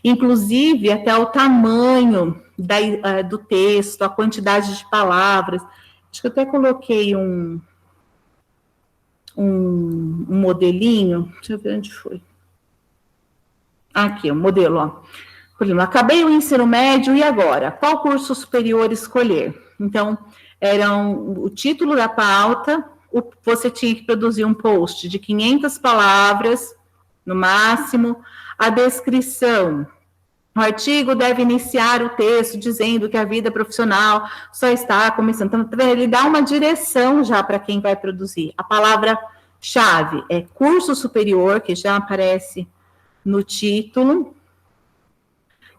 Inclusive, até o tamanho do texto, a quantidade de palavras. Acho que eu até coloquei um modelinho. Deixa eu ver onde foi. Aqui, o modelo, ó. Por exemplo, acabei o ensino médio e agora? Qual curso superior escolher? Então, o título da pauta, você tinha que produzir um post de 500 palavras, no máximo, a descrição. O artigo deve iniciar o texto dizendo que a vida profissional só está começando. Então, ele dá uma direção já para quem vai produzir. A palavra-chave é curso superior, que já aparece no título.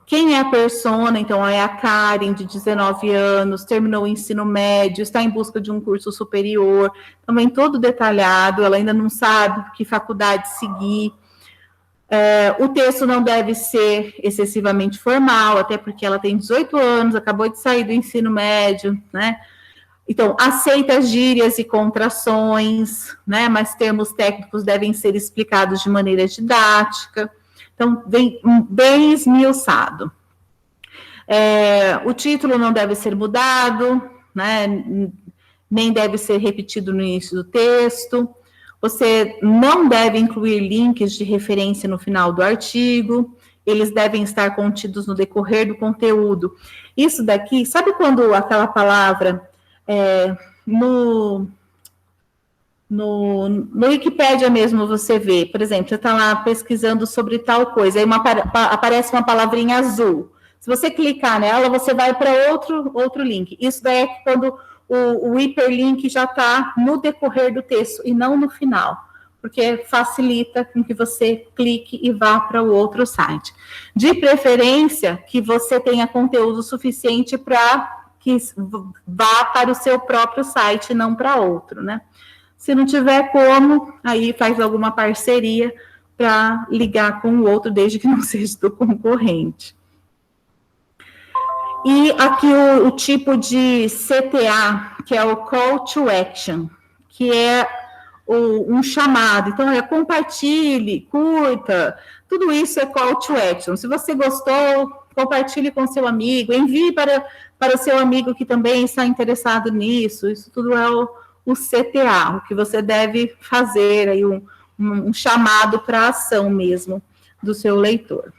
Quem é a persona? Então, é a Karen, de 19 anos, terminou o ensino médio, está em busca de um curso superior, também todo detalhado, ela ainda não sabe que faculdade seguir. O texto não deve ser excessivamente formal, até porque ela tem 18 anos, acabou de sair do ensino médio, né? Então, aceita gírias e contrações, né? Mas termos técnicos devem ser explicados de maneira didática. Então, bem esmiuçado. O título não deve ser mudado, né? Nem deve ser repetido no início do texto. Você não deve incluir links de referência no final do artigo. Eles devem estar contidos no decorrer do conteúdo. Isso daqui, sabe quando aquela palavra no Wikipédia mesmo você vê, por exemplo, você está lá pesquisando sobre tal coisa, aí aparece uma palavrinha azul. Se você clicar nela, você vai para outro link. Isso daí é quando o hiperlink já está no decorrer do texto e não no final, porque facilita com que você clique e vá para o outro site. De preferência, que você tenha conteúdo suficiente para que vá para o seu próprio site, não para outro, né? Se não tiver como, aí faz alguma parceria para ligar com o outro, desde que não seja do concorrente. E aqui o tipo de CTA, que é o Call to Action, que é um chamado. Então, compartilhe, curta, tudo isso é Call to Action. Se você gostou, compartilhe com seu amigo, envie para o seu amigo que também está interessado nisso. Isso tudo é o CTA, o que você deve fazer, aí um chamado para a ação mesmo do seu leitor.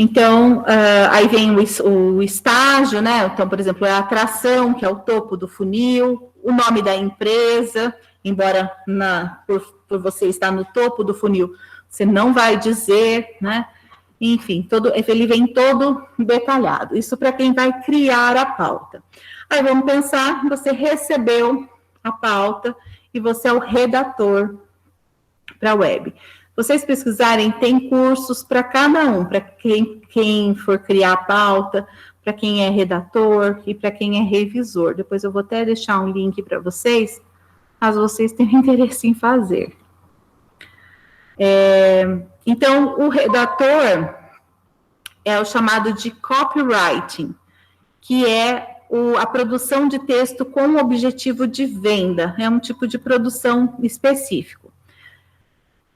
Então, aí vem o estágio, né? Então, por exemplo, a atração, que é o topo do funil, o nome da empresa, embora por você estar no topo do funil, você não vai dizer, né? Enfim, ele vem todo detalhado. Isso para quem vai criar a pauta. Aí vamos pensar, você recebeu a pauta e você é o redator para a web. Vocês pesquisarem, tem cursos para cada um, para quem for criar a pauta, para quem é redator e para quem é revisor. Depois eu vou até deixar um link para vocês, caso vocês tenham interesse em fazer. Então, o redator é o chamado de copywriting, que é a produção de texto com o objetivo de venda, é um tipo de produção específico.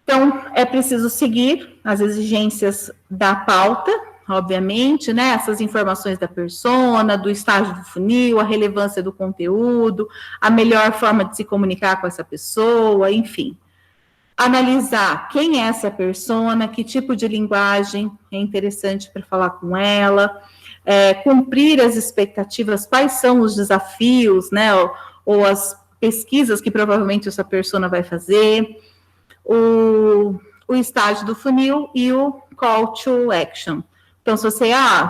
Então, é preciso seguir as exigências da pauta, obviamente, né? Essas informações da persona, do estágio do funil, a relevância do conteúdo, a melhor forma de se comunicar com essa pessoa, enfim. Analisar quem é essa persona, que tipo de linguagem é interessante para falar com ela, cumprir as expectativas, quais são os desafios, né? Ou as pesquisas que provavelmente essa persona vai fazer, o estágio do funil e o call to action. Então, se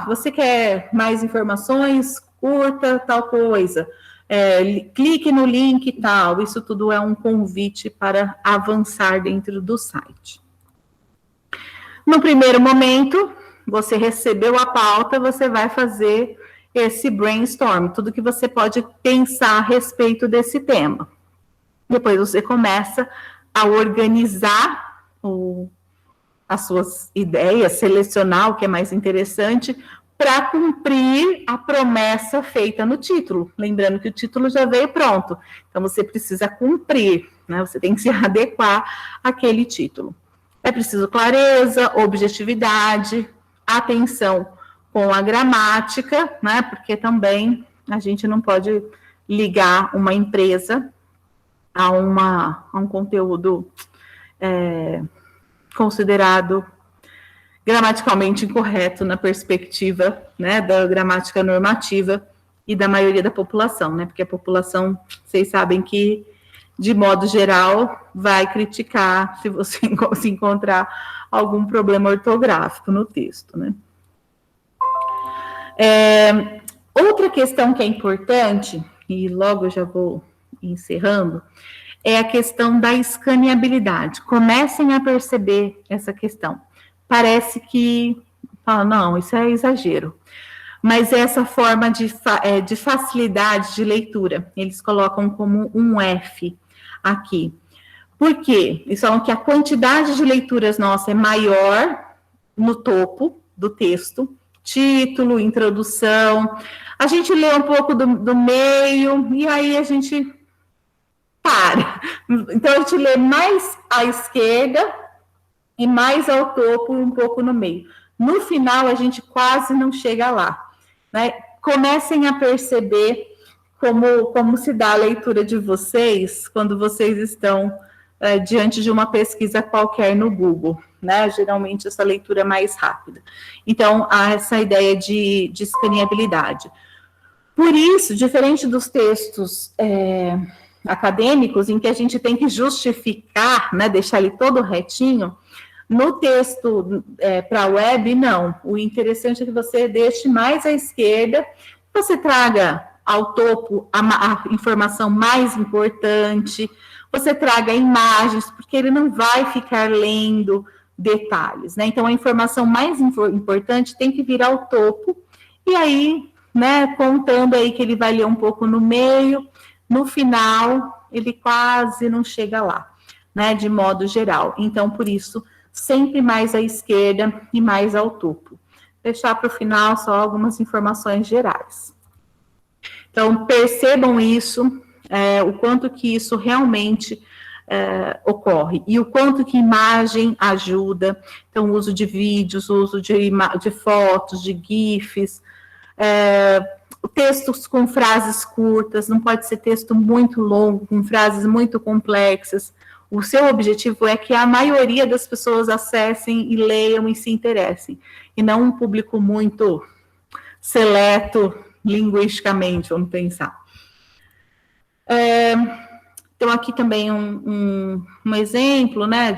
você quer mais informações, curta tal coisa, clique no link e tal. Isso tudo é um convite para avançar dentro do site. No primeiro momento, você recebeu a pauta, você vai fazer esse brainstorm, tudo que você pode pensar a respeito desse tema. Depois você começa a organizar as suas ideias, selecionar o que é mais interessante para cumprir a promessa feita no título. Lembrando que o título já veio pronto, então você precisa cumprir, né? Você tem que se adequar àquele título. É preciso clareza, objetividade, atenção com a gramática, né? Porque também a gente não pode ligar uma empresa a um conteúdo considerado gramaticalmente incorreto na perspectiva, né, da gramática normativa e da maioria da população, né? Porque a população, vocês sabem que, de modo geral, vai criticar se você se encontrar algum problema ortográfico no texto, né? Outra questão que é importante, e logo eu já vou encerrando, é a questão da escaneabilidade. Comecem a perceber essa questão. Parece que, não, isso é exagero. Mas essa forma de facilidade de leitura, eles colocam como um F aqui. Por quê? Eles falam que a quantidade de leituras nossa é maior no topo do texto, título, introdução. A gente lê um pouco do meio, e aí a gente para. Então, a gente lê mais à esquerda e mais ao topo, um pouco no meio. No final, a gente quase não chega lá, né? Comecem a perceber como se dá a leitura de vocês quando vocês estão diante de uma pesquisa qualquer no Google, né? Geralmente, essa leitura é mais rápida. Então, há essa ideia de escaneabilidade. Por isso, diferente dos textos acadêmicos, em que a gente tem que justificar, né, deixar ele todo retinho, no texto para a web, não. O interessante é que você deixe mais à esquerda, você traga ao topo a informação mais importante, você traga imagens, porque ele não vai ficar lendo detalhes, né? Então, a informação mais importante tem que vir ao topo, e aí, né, contando aí que ele vai ler um pouco no meio, no final, ele quase não chega lá, né, de modo geral. Então, por isso, sempre mais à esquerda e mais ao topo. Deixar para o final só algumas informações gerais. Então, percebam isso, o quanto que isso realmente ocorre, e o quanto que imagem ajuda. Então, o uso de vídeos, o uso de fotos, de GIFs, textos com frases curtas, não pode ser texto muito longo, com frases muito complexas. O seu objetivo é que a maioria das pessoas acessem e leiam e se interessem, e não um público muito seleto linguisticamente, vamos pensar. Então, aqui também um exemplo, né,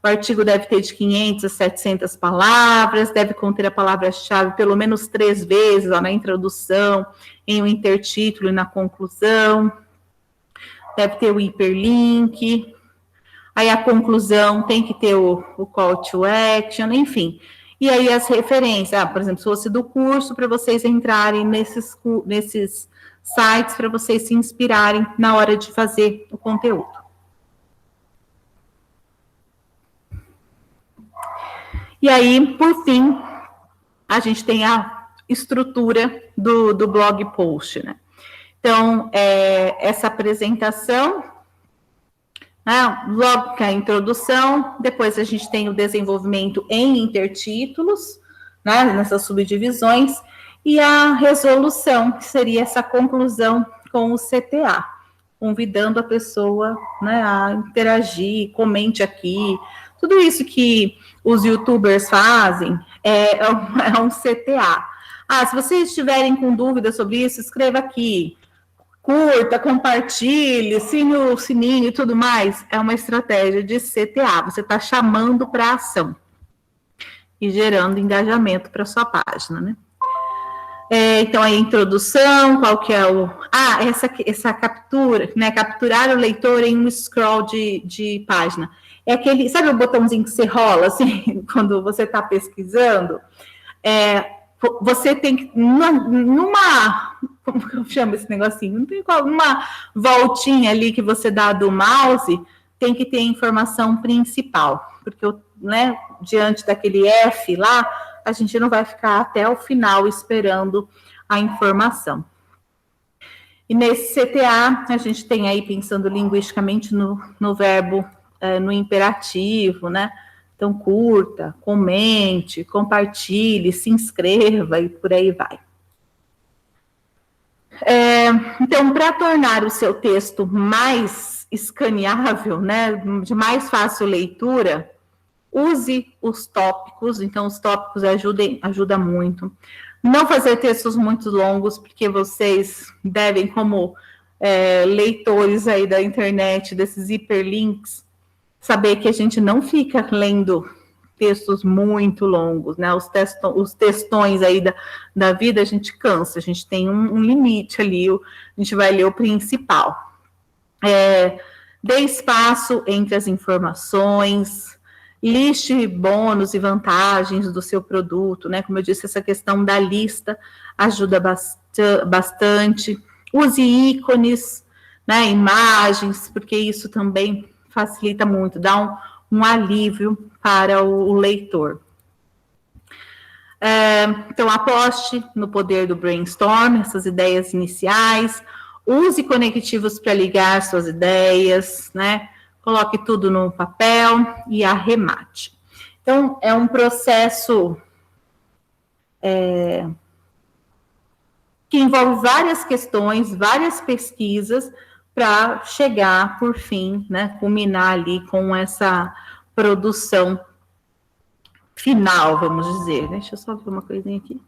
o artigo deve ter de 500 a 700 palavras, deve conter a palavra-chave pelo menos 3 vezes, ó, na introdução, em um intertítulo e na conclusão, deve ter o hiperlink, aí a conclusão tem que ter o call to action, enfim. E aí as referências, por exemplo, se fosse do curso, para vocês entrarem nesses sites, para vocês se inspirarem na hora de fazer o conteúdo. E aí, por fim, a gente tem a estrutura do blog post, né? Então, essa apresentação, né, logo que a introdução, depois a gente tem o desenvolvimento em intertítulos, né, nessas subdivisões, e a resolução, que seria essa conclusão com o CTA, convidando a pessoa, né, a interagir, comente aqui, tudo isso que os youtubers fazem é um CTA. Se vocês estiverem com dúvidas sobre isso, escreva aqui, curta, compartilhe, o sininho e tudo mais, é uma estratégia de CTA, você está chamando para ação e gerando engajamento para sua página, né? Então, a introdução, qual que é o... essa captura, né? Capturar o leitor em um scroll de página. É aquele... Sabe o botãozinho que você rola, assim, quando você está pesquisando? Você tem que... Como que eu chamo esse negocinho? Não tem qual, uma voltinha ali que você dá do mouse, tem que ter a informação principal. Porque, né, diante daquele F lá, a gente não vai ficar até o final esperando a informação. E nesse CTA, a gente tem aí, pensando linguisticamente no verbo, no imperativo, né? Então, curta, comente, compartilhe, se inscreva e por aí vai. Então, para tornar o seu texto mais escaneável, né, de mais fácil leitura, use os tópicos. Então, os tópicos ajudam muito. Não fazer textos muito longos, porque vocês devem, como leitores aí da internet, desses hiperlinks, saber que a gente não fica lendo textos muito longos, né? Os textões aí da vida, a gente cansa, a gente tem um limite ali, a gente vai ler o principal. Dê espaço entre as informações, liste bônus e vantagens do seu produto, né? Como eu disse, essa questão da lista ajuda bastante. Use ícones, né? Imagens, porque isso também facilita muito, dá um alívio para o leitor. Então, aposte no poder do brainstorm, essas ideias iniciais. Use conectivos para ligar suas ideias, né? Coloque tudo no papel e arremate. Então, é um processo que envolve várias questões, várias pesquisas, para chegar, por fim, né, culminar ali com essa produção final, vamos dizer. Deixa eu só ver uma coisinha aqui.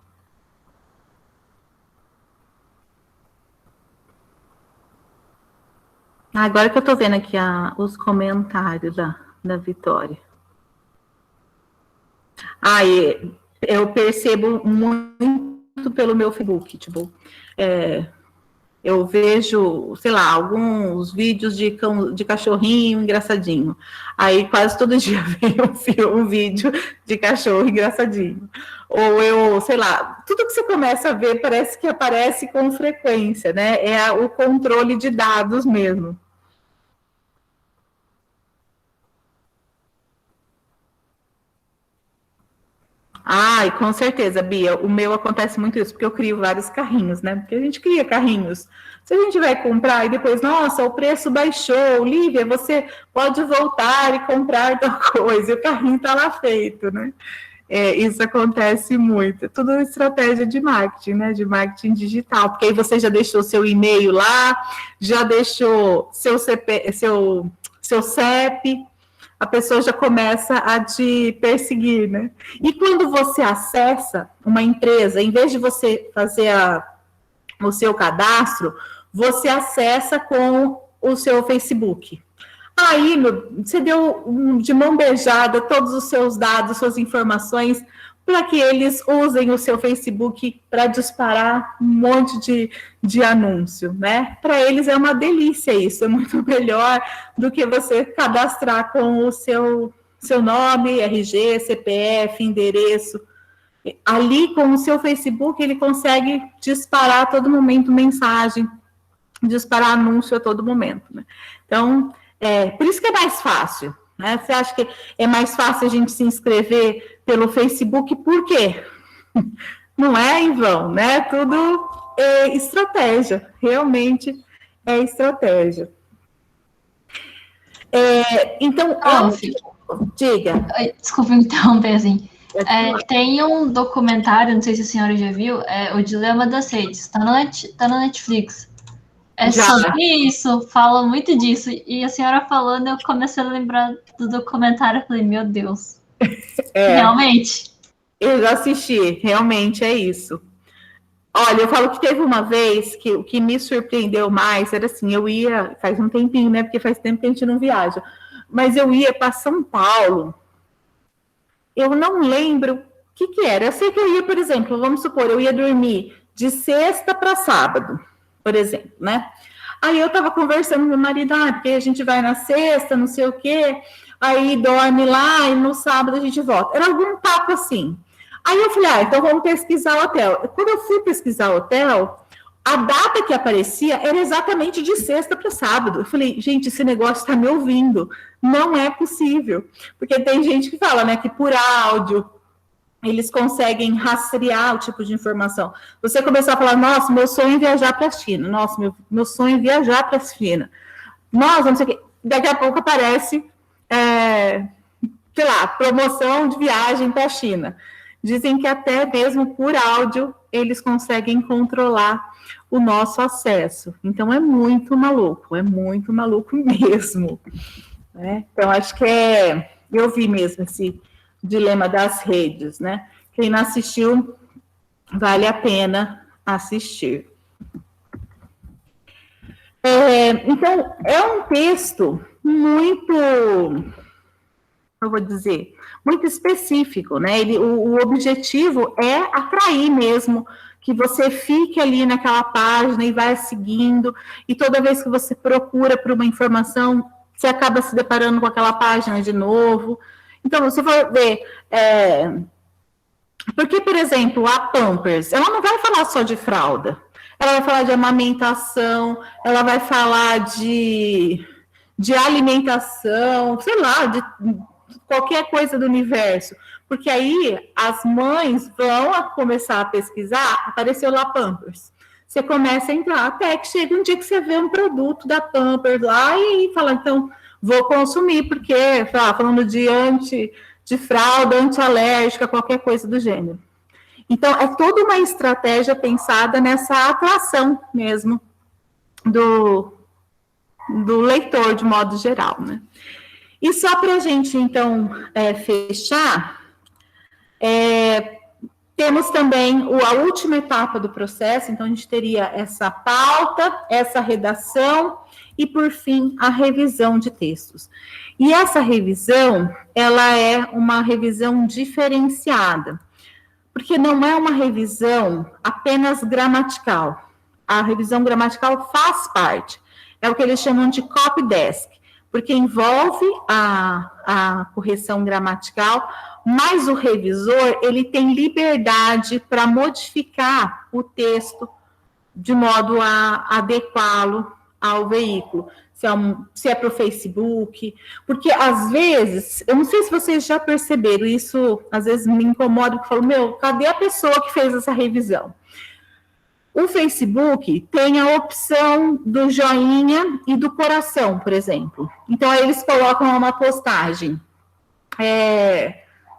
Agora que eu estou vendo aqui os comentários da Vitória. Eu percebo muito pelo meu Facebook, tipo, eu vejo, sei lá, alguns vídeos de cachorrinho engraçadinho. Aí quase todo dia vem um vídeo de cachorro engraçadinho. Ou sei lá, tudo que você começa a ver parece que aparece com frequência, né? É o controle de dados mesmo. Com certeza, Bia. O meu acontece muito isso, porque eu crio vários carrinhos, né? Porque a gente cria carrinhos. Se a gente vai comprar e depois, nossa, o preço baixou, Lívia, você pode voltar e comprar tal coisa, e o carrinho está lá feito, né? Isso acontece muito. Tudo estratégia de marketing, né? De marketing digital, porque aí você já deixou seu e-mail lá, já deixou seu CEP, a pessoa já começa a te perseguir, né? E quando você acessa uma empresa, em vez de você fazer o seu cadastro, você acessa com o seu Facebook. Aí, você deu de mão beijada todos os seus dados, suas informações, para que eles usem o seu Facebook para disparar um monte de anúncio, né? Para eles é uma delícia isso, é muito melhor do que você cadastrar com o seu nome, RG, CPF, endereço. Ali, com o seu Facebook, ele consegue disparar a todo momento mensagem, disparar anúncio a todo momento, né? Então, por isso que é mais fácil, né? Você acha que é mais fácil a gente se inscrever pelo Facebook, por quê? Não é em vão, né? Tudo é estratégia, realmente é estratégia. Então, diga. Desculpa me interromper, assim. Tem um documentário, não sei se a senhora já viu, O Dilema das Redes, está na Netflix. Sobre isso, fala muito disso. E a senhora falando, eu comecei a lembrar do documentário, eu falei, meu Deus. Realmente? Eu já assisti, realmente é isso. Olha, eu falo que teve uma vez que o que me surpreendeu mais era assim, eu ia, faz um tempinho, né, porque faz tempo que a gente não viaja, mas eu ia para São Paulo, eu não lembro o que era. Eu sei que eu ia, por exemplo, vamos supor, eu ia dormir de sexta para sábado, por exemplo, né? Aí eu estava conversando com meu marido, porque a gente vai na sexta, não sei o quê, aí dorme lá e no sábado a gente volta. Era algum papo assim. Aí eu falei, então vamos pesquisar o hotel. Quando eu fui pesquisar o hotel, a data que aparecia era exatamente de sexta para sábado. Eu falei, gente, esse negócio está me ouvindo. Não é possível. Porque tem gente que fala, né, que por áudio eles conseguem rastrear o tipo de informação. Você começar a falar, nossa, meu sonho é viajar para a China. Nossa, meu sonho é viajar para a China. Nossa, não sei o quê. Daqui a pouco aparece, sei lá, promoção de viagem para a China. Dizem que até mesmo por áudio eles conseguem controlar o nosso acesso. Então, é muito maluco mesmo. Né? Então, acho que eu vi mesmo esse dilema das redes, né? Quem não assistiu, vale a pena assistir. Então, é um texto muito, eu vou dizer, muito específico, né? O objetivo é atrair mesmo, que você fique ali naquela página e vai seguindo, e toda vez que você procura por uma informação, você acaba se deparando com aquela página de novo. Então, você vai ver, porque, por exemplo, a Pampers, ela não vai falar só de fralda, ela vai falar de amamentação, ela vai falar de alimentação, sei lá, de qualquer coisa do universo, porque aí as mães vão começar a pesquisar, apareceu lá Pampers, você começa a entrar, até que chega um dia que você vê um produto da Pampers lá e fala, então, vou consumir, porque, falando de fralda, antialérgica, qualquer coisa do gênero. Então, é toda uma estratégia pensada nessa atração mesmo do leitor, de modo geral, né? E só para a gente, então, fechar, temos também a última etapa do processo, então a gente teria essa pauta, essa redação e, por fim, a revisão de textos. E essa revisão, ela é uma revisão diferenciada, porque não é uma revisão apenas gramatical. A revisão gramatical faz parte, é o que eles chamam de copy desk, porque envolve a correção gramatical, mas o revisor, ele tem liberdade para modificar o texto de modo a adequá-lo ao veículo, se é para o Facebook, porque às vezes, eu não sei se vocês já perceberam, isso às vezes me incomoda, porque eu falo, cadê a pessoa que fez essa revisão? O Facebook tem a opção do joinha e do coração, por exemplo. Então, aí eles colocam uma postagem.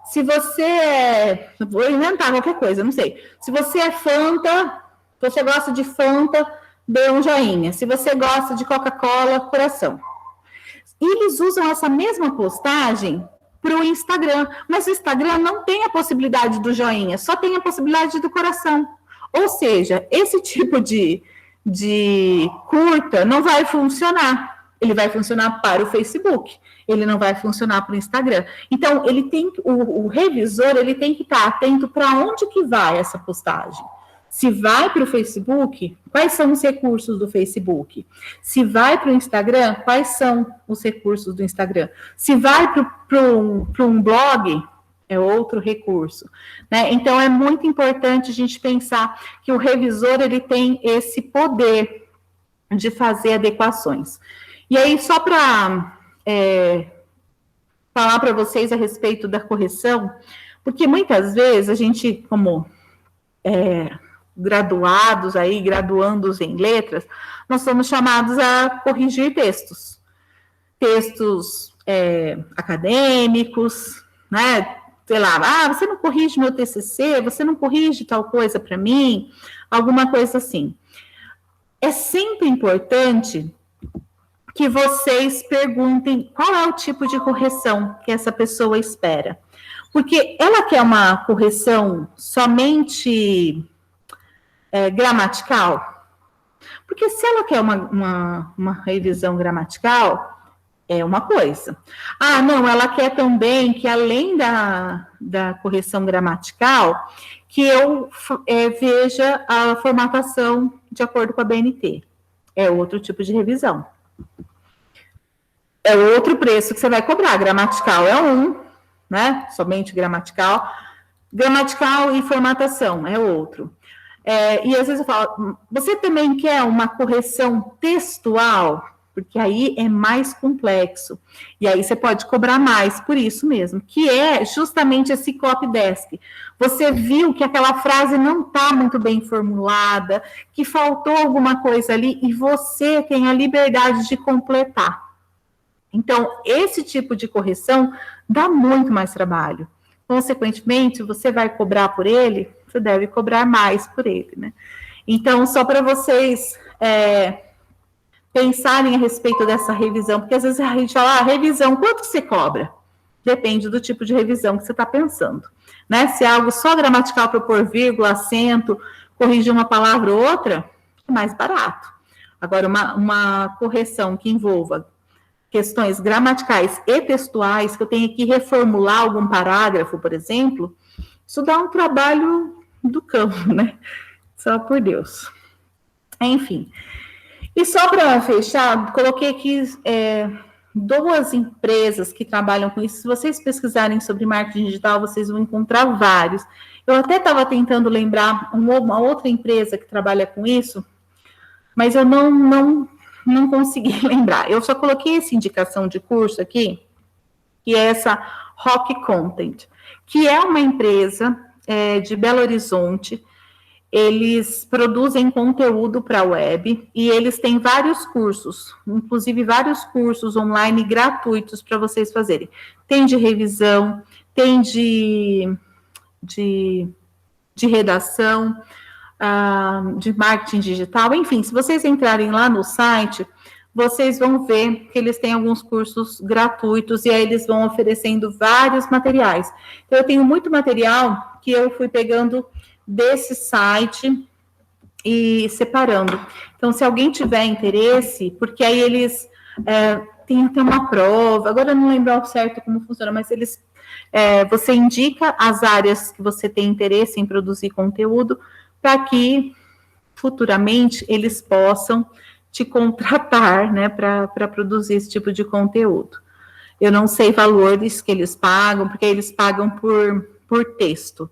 Se você vou inventar qualquer coisa, não sei. Se você é Fanta, se você gosta de Fanta, dê um joinha. Se você gosta de Coca-Cola, coração. E eles usam essa mesma postagem para o Instagram, mas o Instagram não tem a possibilidade do joinha, só tem a possibilidade do coração. Ou seja, esse tipo de curta não vai funcionar. Ele vai funcionar para o Facebook, ele não vai funcionar para o Instagram. Então, o revisor, ele tem que estar atento para onde que vai essa postagem. Se vai para o Facebook, quais são os recursos do Facebook? Se vai para o Instagram, quais são os recursos do Instagram? Se vai para um blog, é outro recurso, né? Então, é muito importante a gente pensar que o revisor, ele tem esse poder de fazer adequações. E aí, só para falar para vocês a respeito da correção, porque muitas vezes a gente, como graduados aí, graduandos em letras, nós somos chamados a corrigir textos acadêmicos, né? Sei lá, você não corrige meu TCC, você não corrige tal coisa para mim, alguma coisa assim. É sempre importante que vocês perguntem qual é o tipo de correção que essa pessoa espera. Porque ela quer uma correção somente gramatical? Porque se ela quer uma revisão gramatical, É uma coisa. Ah, não, ela quer também que, além da correção gramatical, que eu veja a formatação de acordo com a BNT. É outro tipo de revisão. É outro preço que você vai cobrar. Gramatical é um, né? Somente gramatical. Gramatical e formatação é outro. E às vezes eu falo, você também quer uma correção textual? Porque aí é mais complexo. E aí você pode cobrar mais por isso mesmo, que é justamente esse copy desk. Você viu que aquela frase não está muito bem formulada, que faltou alguma coisa ali, e você tem a liberdade de completar. Então, esse tipo de correção dá muito mais trabalho. Consequentemente, você vai cobrar por ele, você deve cobrar mais por ele, né? Então, só para vocês pensarem a respeito dessa revisão, porque às vezes a gente fala, revisão, quanto você cobra? Depende do tipo de revisão que você está pensando, né? Se é algo só gramatical para pôr vírgula, acento, corrigir uma palavra ou outra, é mais barato. Agora, uma correção que envolva questões gramaticais e textuais, que eu tenho que reformular algum parágrafo, por exemplo, isso dá um trabalho do cão, né? Só por Deus. Enfim. E só para fechar, coloquei aqui 2 empresas que trabalham com isso. Se vocês pesquisarem sobre marketing digital, vocês vão encontrar vários. Eu até estava tentando lembrar uma outra empresa que trabalha com isso, mas eu não consegui lembrar. Eu só coloquei essa indicação de curso aqui, que é essa Rock Content, que é uma empresa de Belo Horizonte. Eles produzem conteúdo para a web e eles têm vários cursos, inclusive vários cursos online gratuitos para vocês fazerem. Tem de revisão, tem de redação, de marketing digital, enfim, se vocês entrarem lá no site, vocês vão ver que eles têm alguns cursos gratuitos e aí eles vão oferecendo vários materiais. Então, eu tenho muito material que eu fui pegando desse site e separando. Então, se alguém tiver interesse, porque aí eles têm até uma prova, agora eu não lembro ao certo como funciona, mas eles você indica as áreas que você tem interesse em produzir conteúdo para que futuramente eles possam te contratar, né, para produzir esse tipo de conteúdo. Eu não sei valores que eles pagam, porque eles pagam por texto.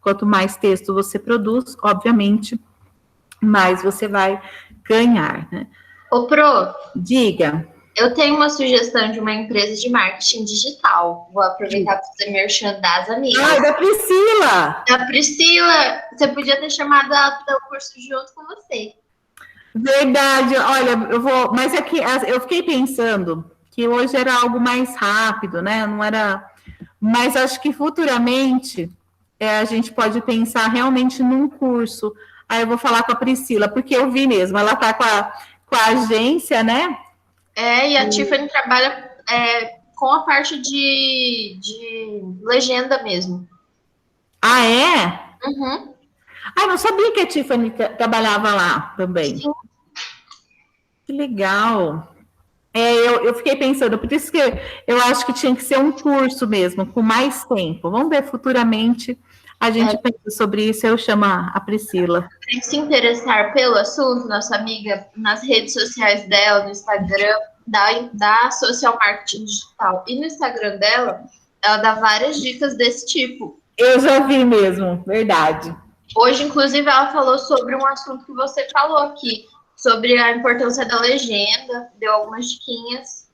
Quanto mais texto você produz, obviamente, mais você vai ganhar, né? Ô, Pro. Diga. Eu tenho uma sugestão de uma empresa de marketing digital. Vou aproveitar para fazer merchan das amigas. Ah, da Priscila! Da Priscila! Você podia ter chamado ela para o curso junto com você. Verdade, olha, mas é que eu fiquei pensando que hoje era algo mais rápido, né? Não era. Mas acho que futuramente a gente pode pensar realmente num curso. Aí eu vou falar com a Priscila, porque eu vi mesmo, ela está com a agência, né? E a Tiffany trabalha com a parte de legenda mesmo. Ah, é? Uhum. Ah, não sabia que a Tiffany trabalhava lá também. Sim. Que legal. Eu fiquei pensando, por isso que eu acho que tinha que ser um curso mesmo, com mais tempo. Vamos ver futuramente, a gente pensa sobre isso, eu chamo a Priscila. Quem se interessar pelo assunto, nossa amiga, nas redes sociais dela, no Instagram, da Social Marketing Digital, e no Instagram dela, ela dá várias dicas desse tipo. Eu já vi mesmo, verdade. Hoje, inclusive, ela falou sobre um assunto que você falou aqui, sobre a importância da legenda, deu algumas diquinhas.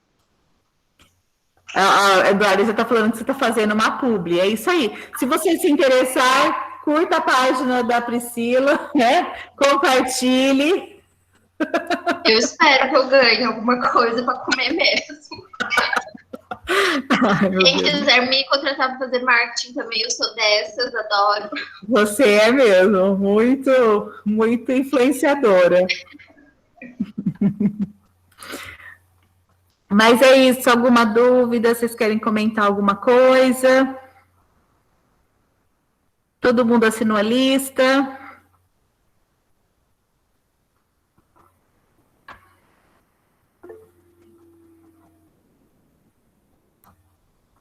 A Eduarda já está falando que você está fazendo uma publi, é isso aí. Se você se interessar, curta a página da Priscila, né? Compartilhe. Eu espero que eu ganhe alguma coisa para comer mesmo. Ai, quem quiser me contratar para fazer marketing também, eu sou dessas, adoro. Você é mesmo, muito, muito influenciadora. Mas é isso, alguma dúvida? Vocês querem comentar alguma coisa? Todo mundo assinou a lista?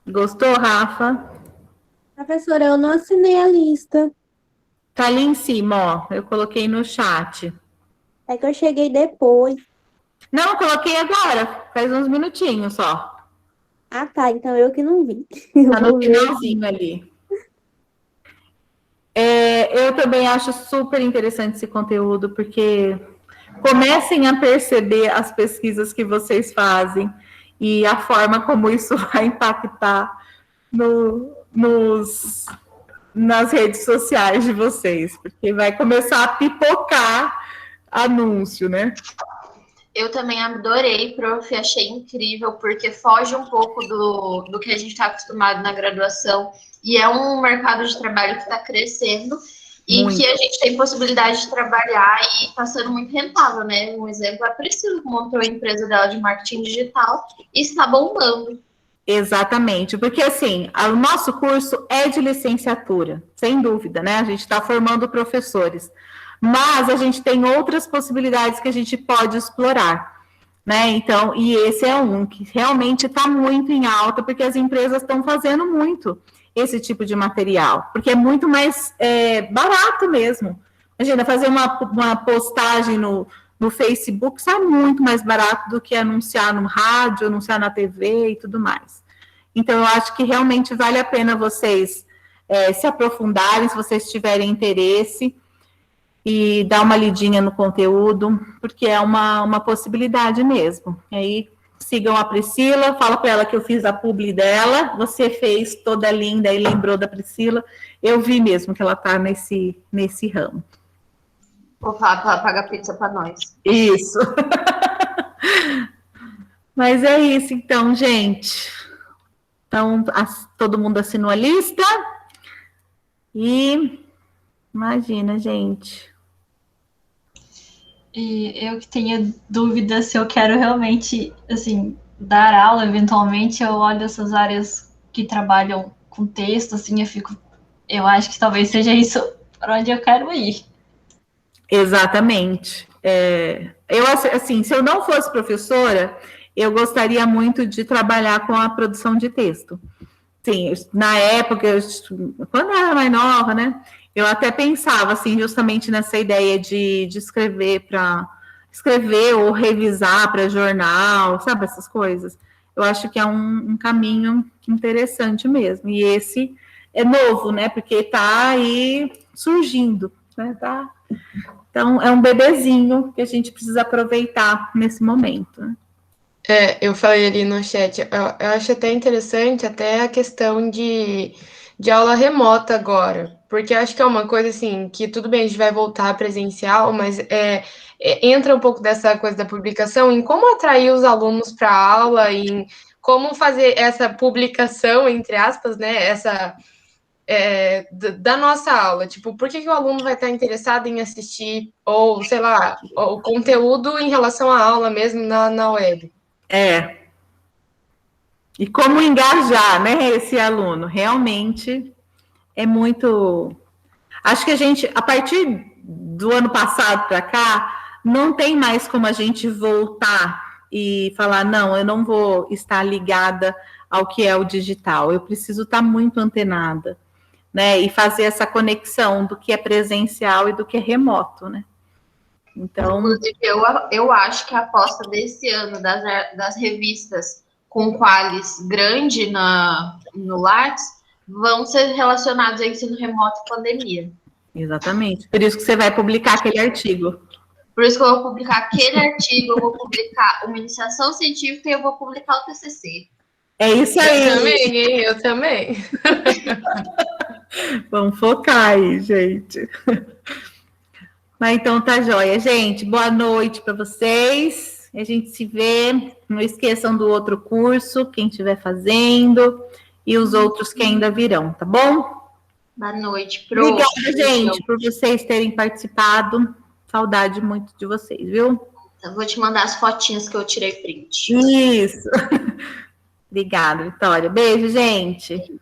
Gostou, Rafa? Professora, eu não assinei a lista. Tá ali em cima, ó. Eu coloquei no chat. É que eu cheguei depois. Não, eu coloquei agora. Faz uns minutinhos só. Ah, tá. Então eu que não vi. Tá no finalzinho ali. Eu também acho super interessante esse conteúdo, porque comecem a perceber as pesquisas que vocês fazem e a forma como isso vai impactar nas redes sociais de vocês, porque vai começar a pipocar anúncio, né? Eu também adorei, prof, achei incrível, porque foge um pouco do que a gente está acostumado na graduação, e é um mercado de trabalho que está crescendo, e Muito. que a gente tem possibilidade de trabalhar e está sendo muito rentável, né? Um exemplo é a Priscila, que montou a empresa dela de marketing digital e está bombando. Exatamente, porque assim, o nosso curso é de licenciatura, sem dúvida, né? A gente está formando professores, mas a gente tem outras possibilidades que a gente pode explorar, né? Então, e esse é um que realmente está muito em alta, porque as empresas estão fazendo muito esse tipo de material, porque é muito mais barato mesmo. Imagina, fazer uma postagem no Facebook sai muito mais barato do que anunciar no rádio, anunciar na TV e tudo mais. Então, eu acho que realmente vale a pena vocês se aprofundarem, se vocês tiverem interesse, e dar uma lidinha no conteúdo, porque é uma possibilidade mesmo. E aí, sigam a Priscila, fala para ela que eu fiz a publi dela, você fez toda linda e lembrou da Priscila, eu vi mesmo que ela está nesse ramo. Vou falar para ela pagar pizza para nós. Isso. Mas é isso, então, gente. Então, todo mundo assinou a lista. E imagina, gente. E eu que tenho dúvida se eu quero realmente, assim, dar aula, eventualmente, eu olho essas áreas que trabalham com texto, assim, eu acho que talvez seja isso para onde eu quero ir. Exatamente. Eu, assim, se eu não fosse professora, eu gostaria muito de trabalhar com a produção de texto. Sim, na época, quando eu era mais nova, né, eu até pensava, assim, justamente nessa ideia de escrever ou revisar para jornal, sabe, essas coisas. Eu acho que é um caminho interessante mesmo. E esse é novo, né, porque está aí surgindo, né, tá? Então, é um bebezinho que a gente precisa aproveitar nesse momento, né? Eu falei ali no chat, eu acho até interessante até a questão de aula remota agora, porque eu acho que é uma coisa assim, que tudo bem, a gente vai voltar presencial, mas entra um pouco dessa coisa da publicação em como atrair os alunos para a aula, em como fazer essa publicação, entre aspas, né, da nossa aula, tipo, por que o aluno vai estar interessado em assistir, ou, sei lá, o conteúdo em relação à aula mesmo na web. E como engajar, né, esse aluno? Realmente é muito. Acho que a gente, a partir do ano passado para cá, não tem mais como a gente voltar e falar, não, eu não vou estar ligada ao que é o digital, eu preciso estar muito antenada, né? E fazer essa conexão do que é presencial e do que é remoto, né? Então. Inclusive, eu acho que a aposta desse ano das revistas com qualis grande no Lattes vão ser relacionados a ensino remoto e pandemia. Exatamente. Por isso que você vai publicar aquele artigo. Por isso que eu vou publicar aquele artigo, eu vou publicar uma iniciação científica e eu vou publicar o TCC. É isso aí. Eu também, hein? Eu também. Vamos focar aí, gente. Mas então tá joia, gente. Boa noite para vocês. A gente se vê. Não esqueçam do outro curso, quem estiver fazendo, e os outros que ainda virão, tá bom? Boa noite, Pro. Obrigada, gente, por vocês terem participado. Saudade muito de vocês, viu? Eu vou te mandar as fotinhas que eu tirei print. Isso. Obrigada, Vitória. Beijo, gente.